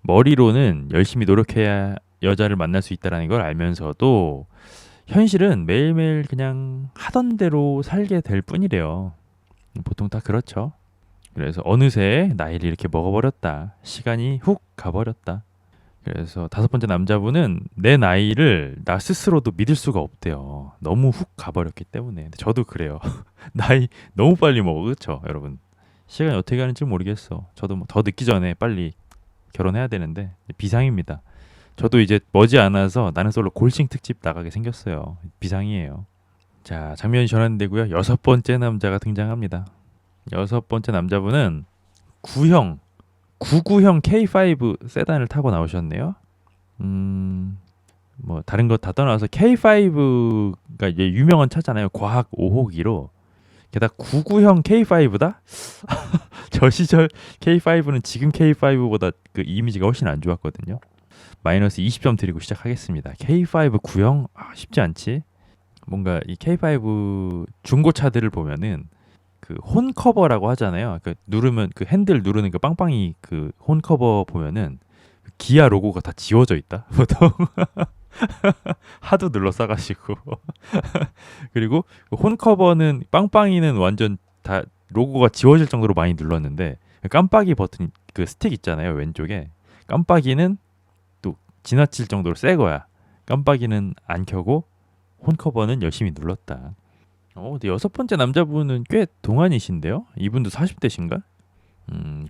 머리로는 열심히 노력해야 여자를 만날 수 있다는 걸 알면서도 현실은 매일매일 그냥 하던 대로 살게 될 뿐이래요. 보통 다 그렇죠. 그래서 어느새 나이를 이렇게 먹어버렸다. 시간이 훅 가버렸다. 그래서 다섯 번째 남자분은 내 나이를 나 스스로도 믿을 수가 없대요. 너무 훅 가버렸기 때문에. 근데 저도 그래요. 나이 너무 빨리 먹어. 그렇죠, 여러분? 시간이 어떻게 가는지 모르겠어. 저도 뭐 더 늦기 전에 빨리 결혼해야 되는데 비상입니다. 저도 이제 머지않아서 나는 솔로 골싱 특집 나가게 생겼어요. 비상이에요. 자, 장면이 전환되고요. 여섯 번째 남자가 등장합니다. 여섯 번째 남자분은 구형, 99형 K5 세단을 타고 나오셨네요. 뭐 다른 거 다 떠나서 K5가 이제 유명한 차잖아요. 과학 5호기로. 게다가 99형 K5다? 저 시절 K5는 지금 K5보다 그 이미지가 훨씬 안 좋았거든요. 마이너스 20점 드리고 시작하겠습니다. K5 구형 쉽지 않지. 뭔가 이 K5 중고차들을 보면은 그 혼 커버라고 하잖아요. 그 누르면 그 핸들 누르는 그 빵빵이 그 혼 커버 보면은 그 기아 로고가 다 지워져 있다. 보통 하도 눌러 싸가지고 그리고 그 혼 커버는 빵빵이는 완전 다 로고가 지워질 정도로 많이 눌렀는데 깜빡이 버튼 그 스틱 있잖아요 왼쪽에 깜빡이는 또 지나칠 정도로 새 거야. 깜빡이는 안 켜고 혼 커버는 열심히 눌렀다. 근데 여섯 번째 남자분은 꽤 동안이신데요? 이분도 40대신가?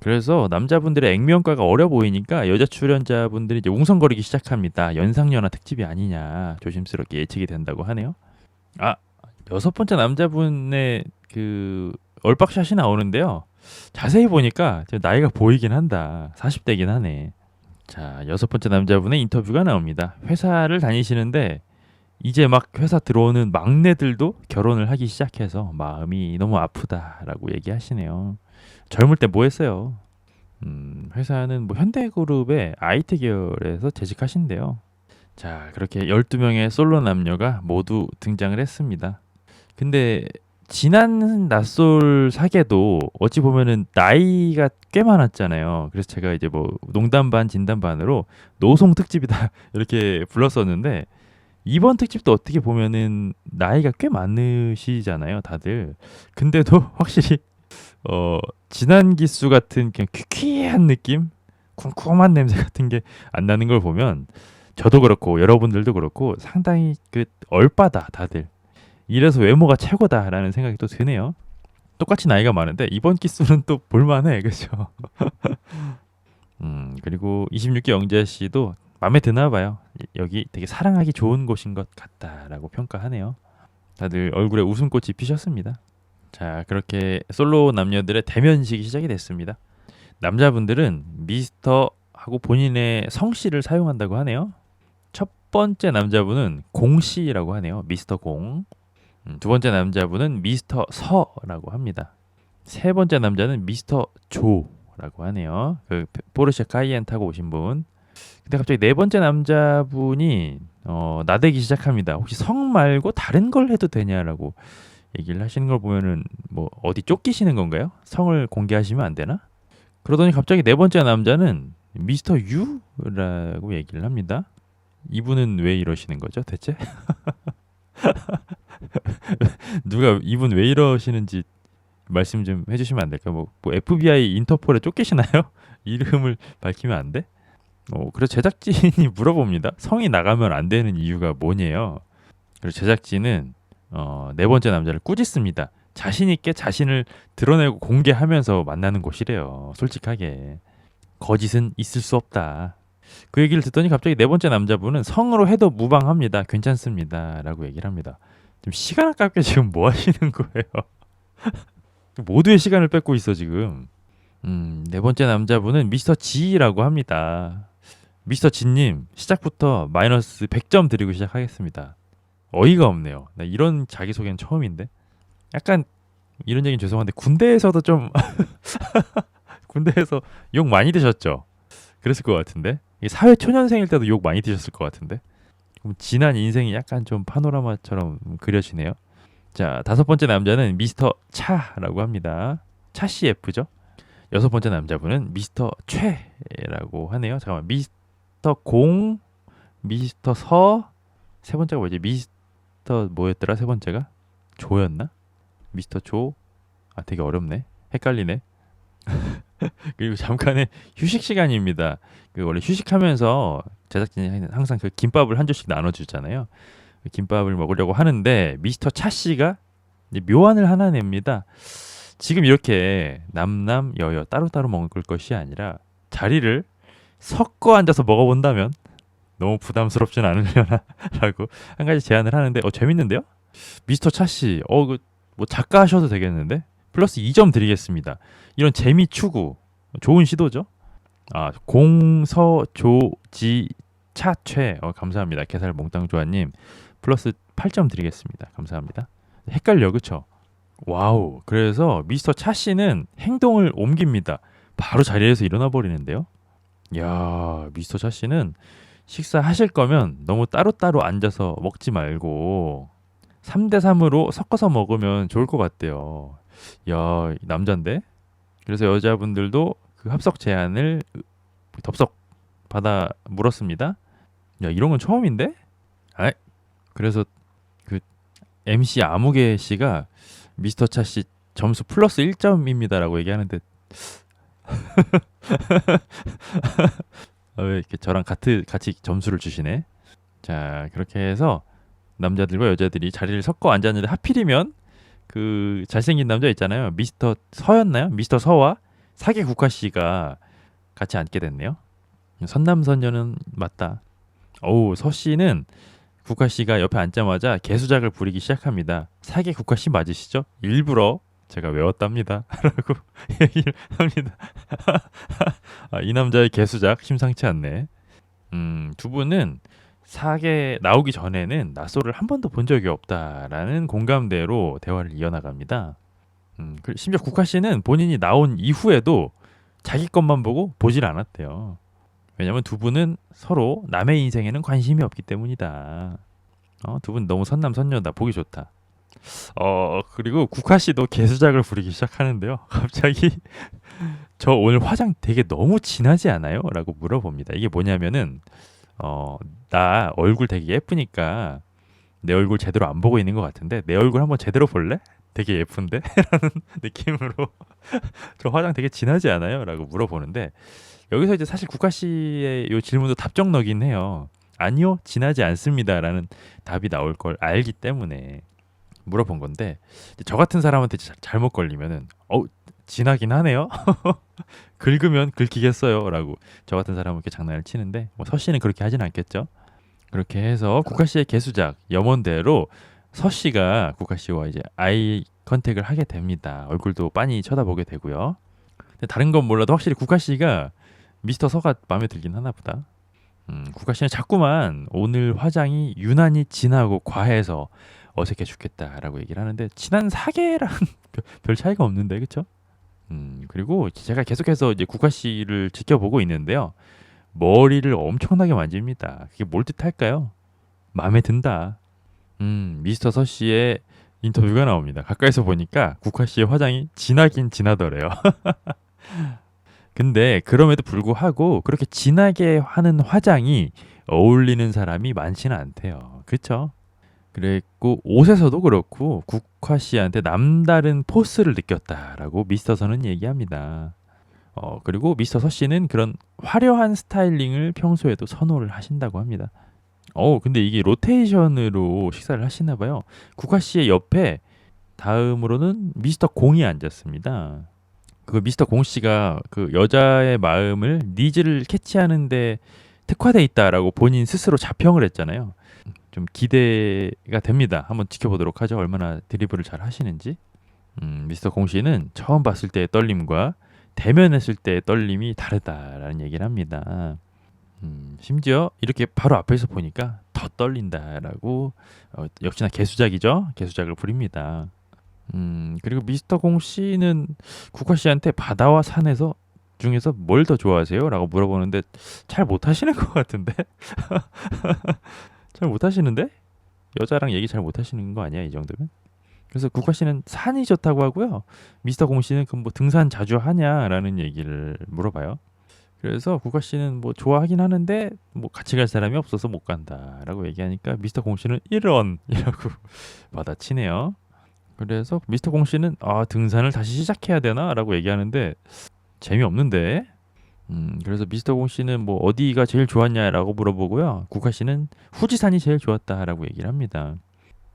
그래서 남자분들의 액면가가 어려 보이니까 여자 출연자분들이 이제 웅성거리기 시작합니다. 연상연하 특집이 아니냐 조심스럽게 예측이 된다고 하네요. 아, 여섯 번째 남자분의 그 얼박샷이 나오는데요. 자세히 보니까 나이가 보이긴 한다. 40대긴 하네. 자, 여섯 번째 남자분의 인터뷰가 나옵니다. 회사를 다니시는데 이제 막 회사 들어오는 막내들도 결혼을 하기 시작해서 마음이 너무 아프다라고 얘기하시네요. 젊을 때 뭐 했어요? 회사는 뭐 현대그룹의 IT 계열에서 재직하신대요. 자, 그렇게 12명의 솔로 남녀가 모두 등장을 했습니다. 근데 지난 낯솔 사계도 어찌 보면은 나이가 꽤 많았잖아요. 그래서 제가 이제 뭐 농담 반 진담 반으로 노송 특집이다 이렇게 불렀었는데 이번 특집도 어떻게 보면은 나이가 꽤 많으시잖아요, 다들. 근데도 확실히 진한 기수 같은 그냥 퀴퀴한 느낌, 쿰쿰한 냄새 같은 게 안 나는 걸 보면 저도 그렇고 여러분들도 그렇고 상당히 그 얼빠다 다들. 이래서 외모가 최고다라는 생각이 또 드네요. 똑같이 나이가 많은데 이번 기수는 또 볼만해, 그렇죠? 그리고 26기 영재 씨도 마음에 드나 봐요. 여기 되게 사랑하기 좋은 곳인 것 같다라고 평가하네요. 다들 얼굴에 웃음꽃이 피셨습니다. 자, 그렇게 솔로 남녀들의 대면식이 시작이 됐습니다. 남자분들은 미스터 하고 본인의 성씨를 사용한다고 하네요. 첫 번째 남자분은 공씨라고 하네요. 미스터 공. 두 번째 남자분은 미스터 서라고 합니다. 세 번째 남자는 미스터 조라고 하네요. 그 포르쉐 카이엔 타고 오신 분. 근데 갑자기 네 번째 남자분이 나대기 시작합니다. 혹시 성 말고 다른 걸 해도 되냐라고 얘기를 하시는 걸 보면은 뭐 어디 쫓기시는 건가요? 성을 공개하시면 안 되나? 그러더니 갑자기 네 번째 남자는 미스터 유라고 얘기를 합니다. 이분은 왜 이러시는 거죠, 대체? 누가 이분 왜 이러시는지 말씀 좀 해주시면 안 될까요? 뭐 FBI 인터폴에 쫓기시나요? 이름을 밝히면 안 돼? 그래서 제작진이 물어봅니다. 성이 나가면 안 되는 이유가 뭐냐요? 그리고 제작진은 네 번째 남자를 꾸짖습니다. 자신 있게 자신을 드러내고 공개하면서 만나는 곳이래요. 솔직하게. 거짓은 있을 수 없다. 그 얘기를 듣더니 갑자기 네 번째 남자분은 성으로 해도 무방합니다. 괜찮습니다. 라고 얘기를 합니다. 지금 시간 아깝게 지금 뭐 하시는 거예요? 모두의 시간을 뺏고 있어 지금. 네 번째 남자분은 미스터 G라고 합니다. 미스터 G님 시작부터 마이너스 100점 드리고 시작하겠습니다. 어이가 없네요. 나 이런 자기소개는 처음인데. 약간 이런 얘기는 죄송한데 군대에서도 좀 군대에서 욕 많이 드셨죠? 그랬을 것 같은데. 사회 초년생일 때도 욕 많이 드셨을 것 같은데. 그럼 지난 인생이 약간 좀 파노라마처럼 그려지네요. 자, 다섯 번째 남자는 미스터 차라고 합니다. 차 CF죠. 여섯 번째 남자분은 미스터 최라고 하네요. 잠깐만, 미스터 공, 미스터 서, 세 번째가 뭐지? 미스터 뭐였더라? 세 번째가 조였나? 미스터 조. 아, 되게 어렵네. 헷갈리네. 그리고 잠깐의 휴식 시간입니다. 그 원래 휴식하면서 제작진이 항상 그 김밥을 한 줄씩 나눠주잖아요. 그 김밥을 먹으려고 하는데 미스터 차 씨가 묘안을 하나 냅니다. 지금 이렇게 남남 여여 따로따로 먹을 것이 아니라 자리를 섞어 앉아서 먹어본다면 너무 부담스럽진 않으려나라고 한 가지 제안을 하는데 재밌는데요? 미스터 차 씨, 그뭐 작가 하셔도 되겠는데? 플러스 2점 드리겠습니다. 이런 재미 추구 좋은 시도죠. 공서조지 차최 감사합니다. 게살 몽땅 조아님 플러스 8점 드리겠습니다. 감사합니다. 헷갈려, 그쵸? 와우. 그래서 미스터 차 씨는 행동을 옮깁니다. 바로 자리에서 일어나 버리는데요. 야, 미스터 차 씨는 식사하실 거면 너무 따로따로 앉아서 먹지 말고 3대 3으로 섞어서 먹으면 좋을 것 같대요. 야, 남잔데? 그래서 여자분들도 그 합석 제안을 덥석 받아 물었습니다. 야, 이런 건 처음인데? 그래서 그 MC 아무개 씨가 미스터 차 씨 점수 플러스 1점입니다라고 얘기하는데 왜 이렇게 저랑 같이 점수를 주시네? 자, 그렇게 해서 남자들과 여자들이 자리를 섞어 앉았는데 하필이면 그 잘생긴 남자 있잖아요. 미스터 서였나요? 미스터 서와 사계 국화 씨가 같이 앉게 됐네요. 선남선녀는 맞다. 서 씨는 국화 씨가 옆에 앉자마자 개수작을 부리기 시작합니다. 사계 국화 씨 맞으시죠? 일부러 제가 외웠답니다. 라고 얘기를 합니다. 이 남자의 개수작 심상치 않네. 두 분은 사계 나오기 전에는 낯소를 한 번도 본 적이 없다라는 공감대로 대화를 이어나갑니다. 심지어 국화 씨는 본인이 나온 이후에도 자기 것만 보고 보질 않았대요. 왜냐면 두 분은 서로 남의 인생에는 관심이 없기 때문이다. 두 분 너무 선남선녀다. 보기 좋다. 그리고 국화 씨도 개수작을 부리기 시작하는데요. 갑자기 저 오늘 화장 되게 너무 진하지 않아요? 라고 물어봅니다. 이게 뭐냐면은 나 얼굴 되게 예쁘니까 내 얼굴 제대로 안 보고 있는 것 같은데 내 얼굴 한번 제대로 볼래? 되게 예쁜데? 라는 느낌으로 저 화장 되게 진하지 않아요? 라고 물어보는데 여기서 이제 사실 국화 씨의 이 질문도 답정너긴 해요. 아니요, 진하지 않습니다. 라는 답이 나올 걸 알기 때문에. 물어본 건데 이제 저 같은 사람한테 잘못 걸리면은 진하긴 하네요. 긁으면 긁히겠어요라고 저 같은 사람은 이렇게 장난을 치는데 뭐 서 씨는 그렇게 하진 않겠죠. 그렇게 해서 국화 씨의 개수작 염원대로 서 씨가 국화 씨와 이제 아이 컨택을 하게 됩니다. 얼굴도 빤히 쳐다보게 되고요. 근데 다른 건 몰라도 확실히 국화 씨가 미스터 서가 마음에 들긴 하나 보다. 국화 씨는 자꾸만 오늘 화장이 유난히 진하고 과해서 어색해 죽겠다라고 얘기를 하는데 친한 사계랑 별 차이가 없는데 그쵸? 그리고 제가 계속해서 이제 국화 씨를 지켜보고 있는데요. 머리를 엄청나게 만집니다. 그게 뭘 뜻할까요? 마음에 든다. 미스터 서 씨의 인터뷰가 나옵니다. 가까이서 보니까 국화 씨의 화장이 진하긴 진하더래요. 근데 그럼에도 불구하고 그렇게 진하게 하는 화장이 어울리는 사람이 많지는 않대요. 그쵸? 그랬고 옷에서도 그렇고 국화 씨한테 남다른 포스를 느꼈다라고 미스터 서는 얘기합니다. 그리고 미스터 서 씨는 그런 화려한 스타일링을 평소에도 선호를 하신다고 합니다. 근데 이게 로테이션으로 식사를 하시나 봐요. 국화 씨의 옆에 다음으로는 미스터 공이 앉았습니다. 그 미스터 공 씨가 그 여자의 마음을 니즈를 캐치하는데 특화돼 있다라고 본인 스스로 자평을 했잖아요. 좀 기대가 됩니다. 한번 지켜보도록 하죠. 얼마나 드리블을 잘 하시는지. 미스터 공 씨는 처음 봤을 때의 떨림과 대면했을 때의 떨림이 다르다라는 얘기를 합니다. 심지어 이렇게 바로 앞에서 보니까 더 떨린다라고 역시나 개수작이죠. 개수작을 부립니다. 그리고 미스터 공 씨는 국화 씨한테 바다와 산에서 중에서 뭘 더 좋아하세요? 라고 물어보는데 잘 못하시는 것 같은데? 잘 못하시는데? 여자랑 얘기 잘 못하시는 거 아니야 이 정도면? 그래서 국화 씨는 산이 좋다고 하고요. 미스터 공 씨는 그럼 뭐 등산 자주 하냐라는 얘기를 물어봐요. 그래서 국화 씨는 뭐 좋아하긴 하는데 뭐 같이 갈 사람이 없어서 못 간다라고 얘기하니까 미스터 공 씨는 이런 이라고 받아치네요. 그래서 미스터 공 씨는 등산을 다시 시작해야 되나라고 얘기하는데 재미없는데. 그래서 미스터 공 씨는 뭐 어디가 제일 좋았냐라고 물어보고요. 국화 씨는 후지산이 제일 좋았다라고 얘기를 합니다.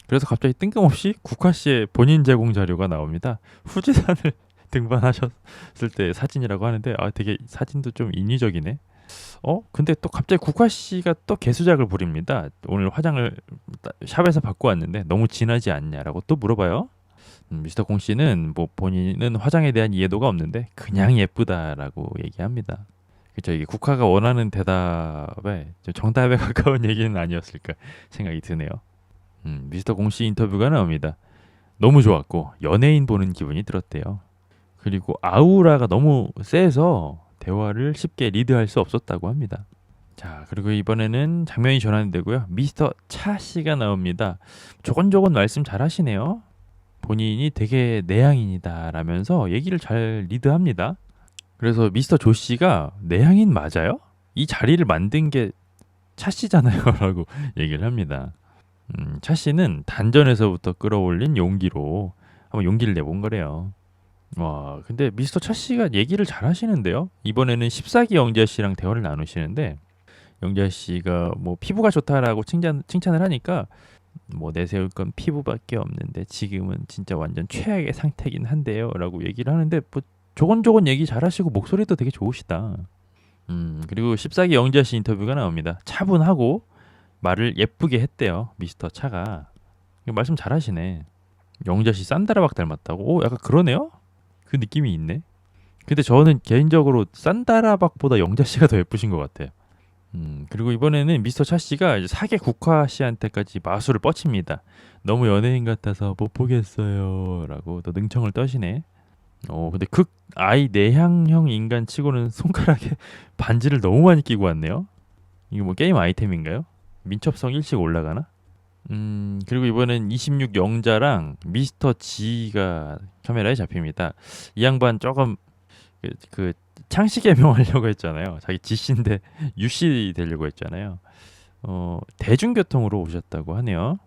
그래서 갑자기 뜬금없이 국화 씨의 본인 제공 자료가 나옵니다. 후지산을 등반하셨을 때 사진이라고 하는데 되게 사진도 좀 인위적이네. 근데 또 갑자기 국화 씨가 또 개수작을 부립니다. 오늘 화장을 샵에서 받고 왔는데 너무 진하지 않냐라고 또 물어봐요. 미스터 공 씨는 뭐 본인은 화장에 대한 이해도가 없는데 그냥 예쁘다라고 얘기합니다. 그렇죠. 이게 국화가 원하는 대답에 좀 정답에 가까운 얘기는 아니었을까 생각이 드네요. 미스터 공 씨 인터뷰가 나옵니다. 너무 좋았고 연예인 보는 기분이 들었대요. 그리고 아우라가 너무 세서 대화를 쉽게 리드할 수 없었다고 합니다. 자, 그리고 이번에는 장면이 전환되고요. 미스터 차 씨가 나옵니다. 조곤조곤 말씀 잘 하시네요. 본인이 되게 내향인이다라면서 얘기를 잘 리드합니다. 그래서 미스터 조 씨가 내향인 맞아요? 이 자리를 만든 게 차 씨잖아요 라고 얘기를 합니다. 차 씨는 단전에서부터 끌어올린 용기로 한번 용기를 내본 거래요. 와, 근데 미스터 차 씨가 얘기를 잘 하시는데요. 이번에는 14기 영재 씨랑 대화를 나누시는데 영재 씨가 뭐 피부가 좋다라고 칭찬을 하니까 뭐 내세울 건 피부밖에 없는데 지금은 진짜 완전 최악의 상태긴 한데요라고 얘기를 하는데 뭐 조곤조곤 얘기 잘하시고 목소리도 되게 좋으시다. 그리고 14기 영재 씨 인터뷰가 나옵니다. 차분하고 말을 예쁘게 했대요. 미스터 차가. 말씀 잘하시네. 영재 씨 산다라박 닮았다고? 약간 그러네요. 그 느낌이 있네. 근데 저는 개인적으로 산다라박보다 영재 씨가 더 예쁘신 것 같아요. 그리고 이번에는 미스터 차 씨가 이제 사계 국화 씨한테까지 마술을 뻗칩니다. 너무 연예인 같아서 못 보겠어요라고 또 능청을 떠시네. 근데 극 아이 내향형 인간 치고는 손가락에 반지를 너무 많이 끼고 왔네요. 이거 뭐 게임 아이템인가요? 민첩성 일찍 올라가나? 그리고 이번엔 26 영자랑 미스터 G가 카메라에 잡힙니다. 이 양반 조금 그 창씨 개명하려고 했잖아요. 자기 G씨인데 U씨 되려고 했잖아요. 대중교통으로 오셨다고 하네요.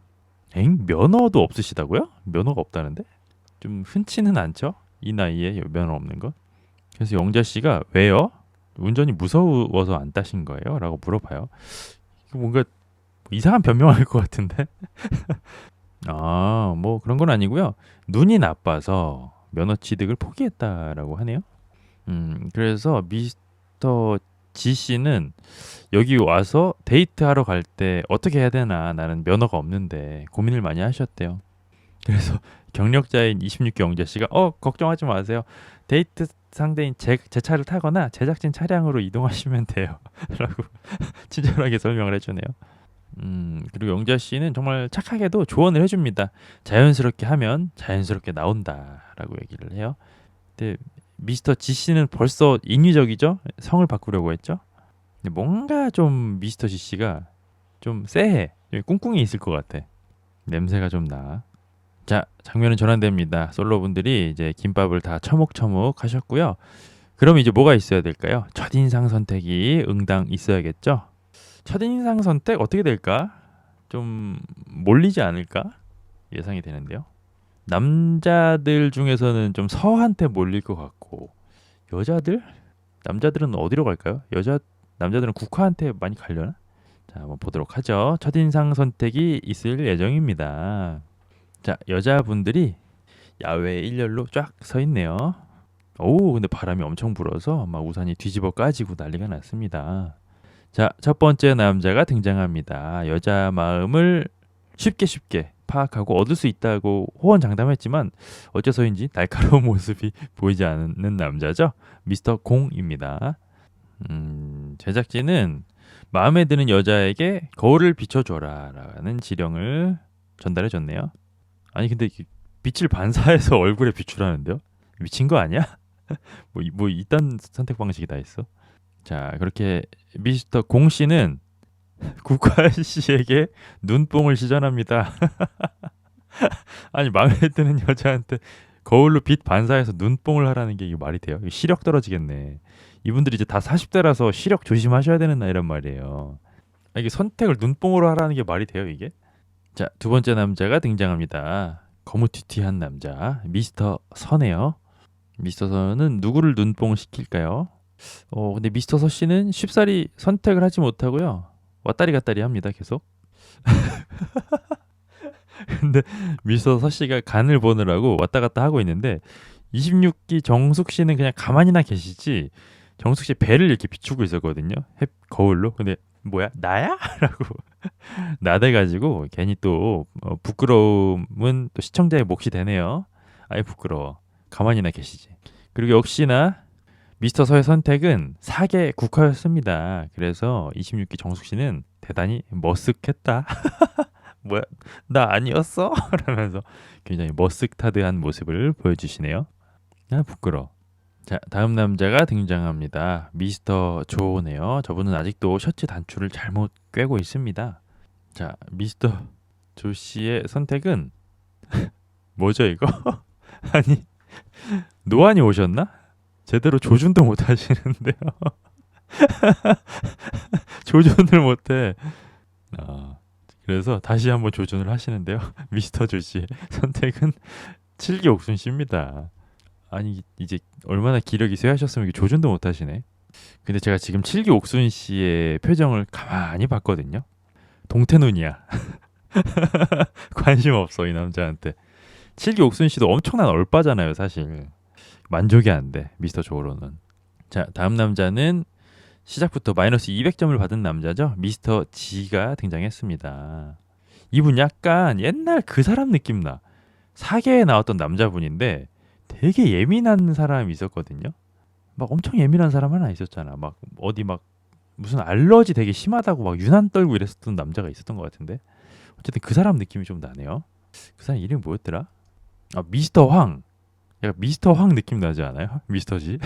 면허도 없으시다고요? 면허가 없다는데? 좀 흔치는 않죠? 이 나이에 면허 없는 거. 그래서 영자 씨가 왜요? 운전이 무서워서 안 따신 거예요? 라고 물어봐요. 뭔가 이상한 변명할 것 같은데? 뭐 그런 건 아니고요. 눈이 나빠서 면허 취득을 포기했다라고 하네요. 그래서 미스터 G 씨는 여기 와서 데이트하러 갈 때 어떻게 해야 되나 나는 면허가 없는데 고민을 많이 하셨대요. 그래서 경력자인 26기 영재 씨가 걱정하지 마세요. 데이트 상대인 제 차를 타거나 제작진 차량으로 이동하시면 돼요. 라고 친절하게 설명을 해주네요. 그리고 영자 씨는 정말 착하게도 조언을 해줍니다. 자연스럽게 하면 자연스럽게 나온다라고 얘기를 해요. 근데 미스터 G 씨는 벌써 인위적이죠? 성을 바꾸려고 했죠? 근데 뭔가 좀 미스터 G 씨가 좀 쎄해. 꿍꿍이 있을 것 같아. 냄새가 좀 나. 자, 장면은 전환됩니다. 솔로분들이 이제 김밥을 다 처목처목 하셨고요. 그럼 이제 뭐가 있어야 될까요? 첫인상 선택이 응당 있어야겠죠? 첫인상 선택 어떻게 될까? 좀 몰리지 않을까? 예상이 되는데요. 남자들 중에서는 좀 서한테 몰릴 것 같고 여자들? 남자들은 어디로 갈까요? 남자들은 국화한테 많이 가려나? 자, 한번 보도록 하죠. 첫인상 선택이 있을 예정입니다. 자, 여자분들이 야외 일렬로 쫙 서 있네요. 오, 근데 바람이 엄청 불어서 막 우산이 뒤집어 까지고 난리가 났습니다. 자, 첫 번째 남자가 등장합니다. 여자 마음을 쉽게 파악하고 얻을 수 있다고 호언장담했지만 어째서인지 날카로운 모습이 보이지 않는 남자죠. 미스터 공입니다. 제작진은 마음에 드는 여자에게 거울을 비춰줘라라는 지령을 전달해줬네요. 아니 근데 빛을 반사해서 얼굴에 비추라는데요? 미친 거 아니야? 뭐 이딴 선택 방식이 다 있어? 자, 그렇게 미스터 공 씨는 국화 씨에게 눈뽕을 시전합니다. 아니 마음에 드는 여자한테 거울로 빛 반사해서 눈뽕을 하라는 게 이게 말이 돼요? 이거 시력 떨어지겠네. 이분들이 이제 다 40대라서 시력 조심하셔야 되는 나이란 말이에요. 이게 선택을 눈뽕으로 하라는 게 말이 돼요, 이게? 자, 두 번째 남자가 등장합니다. 거무튀튀한 남자, 미스터 서네요. 미스터 서는 누구를 눈뽕 시킬까요? 근데 미스터 서 씨는 쉽사리 선택을 하지 못하고요. 왔다리 갔다리 합니다, 계속. 근데 미스터 서 씨가 간을 보느라고 왔다 갔다 하고 있는데 26기 정숙 씨는 그냥 가만히나 계시지 정숙 씨 배를 이렇게 비추고 있었거든요. 거울로. 근데 뭐야? 나야? 라고 나대가지고 괜히 또 부끄러움은 또 시청자의 몫이 되네요. 아예 부끄러워. 가만히나 계시지. 그리고 역시나 미스터 서의 선택은 사계 국화였습니다. 그래서 26기 정숙 씨는 대단히 머쓱했다. 뭐야? 나 아니었어? 라면서 굉장히 머쓱타드한 모습을 보여주시네요. 아, 부끄러워. 자, 다음 남자가 등장합니다. 미스터 조네요. 저분은 아직도 셔츠 단추를 잘못 꿰고 있습니다. 자, 미스터 조 씨의 선택은 뭐죠, 이거? 아니, 노안이 오셨나? 제대로 조준도 못 하시는데요. 조준을 못 해. 그래서 다시 한번 조준을 하시는데요. 미스터 조 씨의 선택은 칠기 옥순 씨입니다. 아니, 이제 얼마나 기력이 쇠하셨으면 이게 조준도 못 하시네. 근데 제가 지금 칠기 옥순 씨의 표정을 가만히 봤거든요. 동태눈이야. 관심 없어, 이 남자한테. 칠기 옥순 씨도 엄청난 얼빠잖아요, 사실. 만족이 안 돼, 미스터 조로는. 자, 다음 남자는 시작부터 마이너스 200점을 받은 남자죠. 미스터 G가 등장했습니다. 이분 약간 옛날 그 사람 느낌 나. 사계에 나왔던 남자분인데 되게 예민한 사람이 있었거든요. 막 엄청 예민한 사람 하나 있었잖아. 막 어디 막 무슨 알러지 되게 심하다고 막 유난 떨고 이랬었던 남자가 있었던 것 같은데. 어쨌든 그 사람 느낌이 좀 나네요. 그 사람 이름이 뭐였더라? 아, 미스터 황. 약간 미스터 황 느낌 나지 않아요? 미스터 G?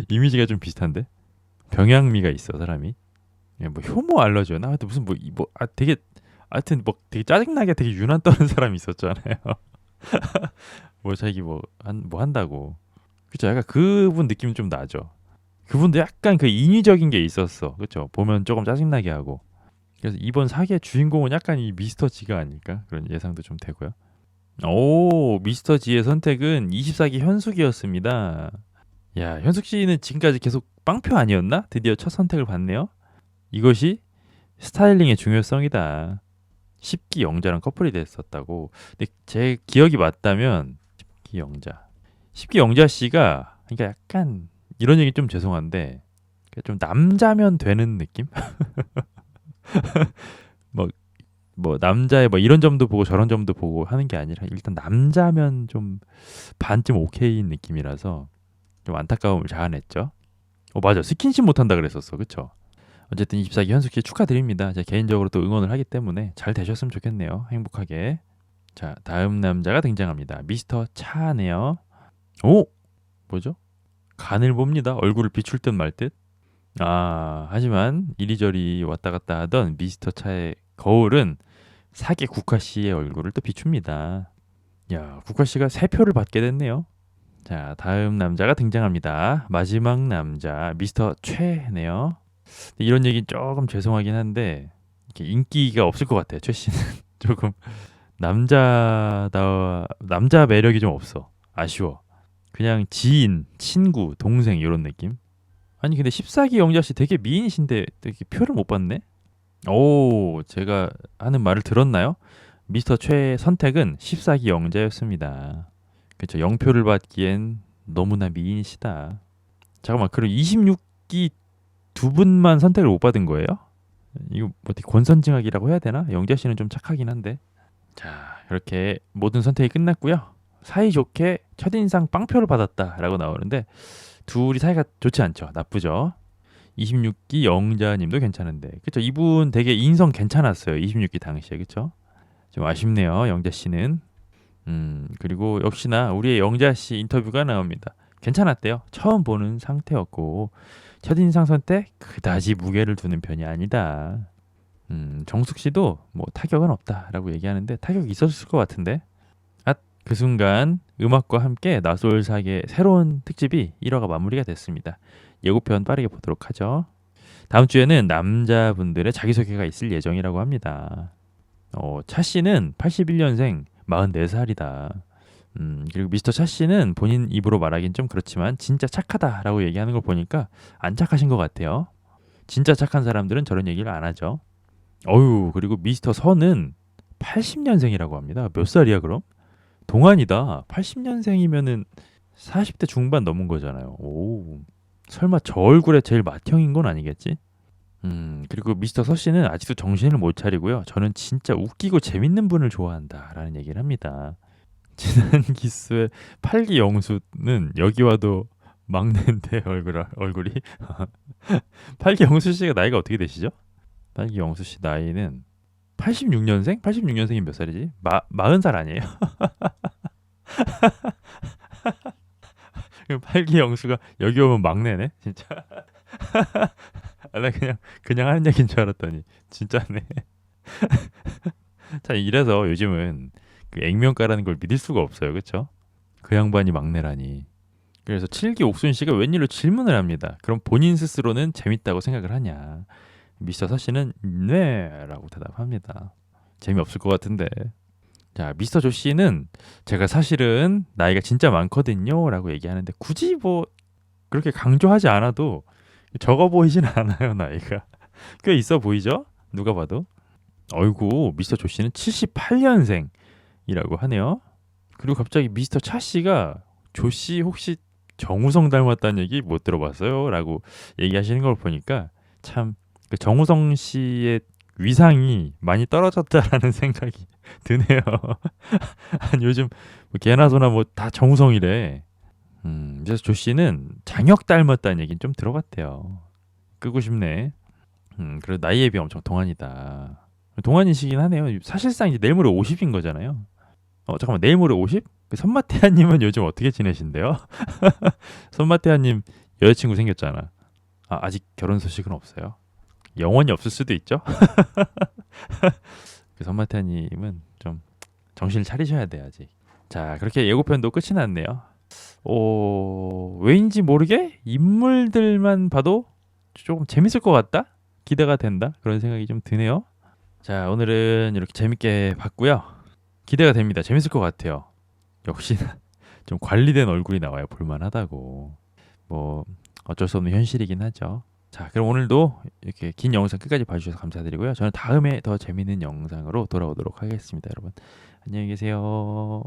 이미지가 좀 비슷한데 병양미가 있어 사람이. 뭐 효모 알러지였나? 하여튼 무슨 되게 하여튼 뭐 되게 짜증나게 되게 유난 떠는 사람이 있었잖아요. 뭐 자기 뭐 한다고. 그쵸? 약간 그분 느낌 좀 나죠. 그분도 약간 그 인위적인 게 있었어. 그쵸? 보면 조금 짜증나게 하고. 그래서 이번 사기의 주인공은 약간 이 미스터 G가 아닐까? 그런 예상도 좀 되고요. 오, 미스터 G의 선택은 24기 현숙이었습니다. 야, 현숙 씨는 지금까지 계속 빵표 아니었나? 드디어 첫 선택을 받네요. 이것이 스타일링의 중요성이다. 10기 영자랑 커플이 됐었다고. 근데 제 기억이 맞다면 10기 영자. 10기 영자 씨가 그러니까 약간 이런 얘기 좀 죄송한데 좀 남자면 되는 느낌? 뭐, 뭐 남자의 뭐 이런 점도 보고 저런 점도 보고 하는 게 아니라 일단 남자면 좀 반쯤 오케이인 느낌이라서 좀 안타까움을 자아냈죠. 맞아. 스킨십 못한다 그랬었어. 그쵸? 어쨌든 24기 현숙 씨 축하드립니다. 제가 개인적으로 또 응원을 하기 때문에 잘 되셨으면 좋겠네요. 행복하게. 자, 다음 남자가 등장합니다. 미스터 차네요. 오! 뭐죠? 간을 봅니다. 얼굴을 비출 듯 말 듯. 하지만 이리저리 왔다 갔다 하던 미스터 차의 거울은 사계 국화 씨의 얼굴을 또 비춥니다. 야, 국화 씨가 세 표를 받게 됐네요. 자, 다음 남자가 등장합니다. 마지막 남자 미스터 최네요. 이런 얘기 조금 죄송하긴 한데 이렇게 인기가 없을 것 같아요. 최 씨는 조금 남자 매력이 좀 없어. 아쉬워. 그냥 지인, 친구, 동생 이런 느낌. 아니 근데 14기 영자 씨 되게 미인이신데 되게 표를 못 받네. 오, 제가 하는 말을 들었나요? 미스터 최의 선택은 14기 영자였습니다. 그렇죠. 0표를 받기엔 너무나 미인이시다. 잠깐만, 그럼 26기 두 분만 선택을 못 받은 거예요? 이거 뭐 어떻게 권선징악이라고 해야 되나? 영자 씨는 좀 착하긴 한데. 자, 이렇게 모든 선택이 끝났고요. 사이좋게 첫인상 빵표를 받았다라고 나오는데 둘이 사이가 좋지 않죠. 나쁘죠. 26기 영자님도 괜찮은데, 그쵸? 이분 되게 인성 괜찮았어요. 26기 당시에, 그쵸? 좀 아쉽네요, 영자 씨는. 그리고 역시나 우리의 영자 씨 인터뷰가 나옵니다. 괜찮았대요. 처음 보는 상태였고 첫인상 선택 그다지 무게를 두는 편이 아니다. 정숙 씨도 뭐 타격은 없다라고 얘기하는데 타격이 있었을 것 같은데. 그 순간 음악과 함께 나솔사계 새로운 특집이 1화가 마무리가 됐습니다. 예고편 빠르게 보도록 하죠. 다음 주에는 남자분들의 자기소개가 있을 예정이라고 합니다. 차 씨는 81년생 44살이다. 그리고 미스터 차 씨는 본인 입으로 말하긴 좀 그렇지만 진짜 착하다라고 얘기하는 걸 보니까 안 착하신 것 같아요. 진짜 착한 사람들은 저런 얘기를 안 하죠. 그리고 미스터 선은 80년생이라고 합니다. 몇 살이야 그럼? 동안이다. 80년생이면은 40대 중반 넘은 거잖아요. 오, 설마 저 얼굴에 제일 맏형인 건 아니겠지? 그리고 미스터 서 씨는 아직도 정신을 못 차리고요. 저는 진짜 웃기고 재밌는 분을 좋아한다라는 얘기를 합니다. 지난 기수의 8기 영수는 여기 와도 막내인데 얼굴이 8기 영수 씨가 나이가 어떻게 되시죠? 8기 영수 씨 나이는 86년생? 86년생이 몇 살이지? 40살 아니에요? 8기 영수가 여기 오면 막내네? 진짜. 나 그냥 하는 얘기인 줄 알았더니 진짜네. 자, 이래서 요즘은 그 액면가라는 걸 믿을 수가 없어요. 그쵸? 그 양반이 막내라니. 그래서 7기 옥순 씨가 웬일로 질문을 합니다. 그럼 본인 스스로는 재밌다고 생각을 하냐? 미스터 서 씨는 네라고 대답합니다. 재미없을 것 같은데. 자, 미스터 조 씨는 제가 사실은 나이가 진짜 많거든요라고 얘기하는데 굳이 뭐 그렇게 강조하지 않아도 적어 보이진 않아요, 나이가. 꽤 있어 보이죠? 누가 봐도. 어이구, 미스터 조 씨는 78년생이라고 하네요. 그리고 갑자기 미스터 차 씨가 조 씨 혹시 정우성 닮았다는 얘기 못 들어봤어요? 라고 얘기하시는 걸 보니까 참 그 정우성 씨의 위상이 많이 떨어졌다라는 생각이 드네요. 아니, 요즘 뭐 개나 소나 뭐 다 정우성이래. 그래서 조 씨는 장혁 닮았다는 얘기는 좀 들어봤대요. 끄고 싶네. 그리고 나이에 비해 엄청 동안이다. 동안이시긴 하네요. 사실상 이제 내일 모레 50인 거잖아요. 잠깐만, 내일 모레 50? 그 선마태아님은 요즘 어떻게 지내신대요? 선마태아님 여자친구 생겼잖아. 아직 결혼 소식은 없어요. 영원히 없을 수도 있죠. 그 선마태아님은 좀 정신을 차리셔야 돼 아직. 자, 그렇게 예고편도 끝이 났네요. 왜인지 모르게 인물들만 봐도 조금 재밌을 것 같다? 기대가 된다? 그런 생각이 좀 드네요. 자, 오늘은 이렇게 재밌게 봤고요. 기대가 됩니다. 재밌을 것 같아요. 역시나 좀 관리된 얼굴이 나와야 볼만하다고. 뭐 어쩔 수 없는 현실이긴 하죠. 자, 그럼 오늘도 이렇게 긴 영상 끝까지 봐주셔서 감사드리고요. 저는 다음에 더 재밌는 영상으로 돌아오도록 하겠습니다, 여러분. 안녕히 계세요.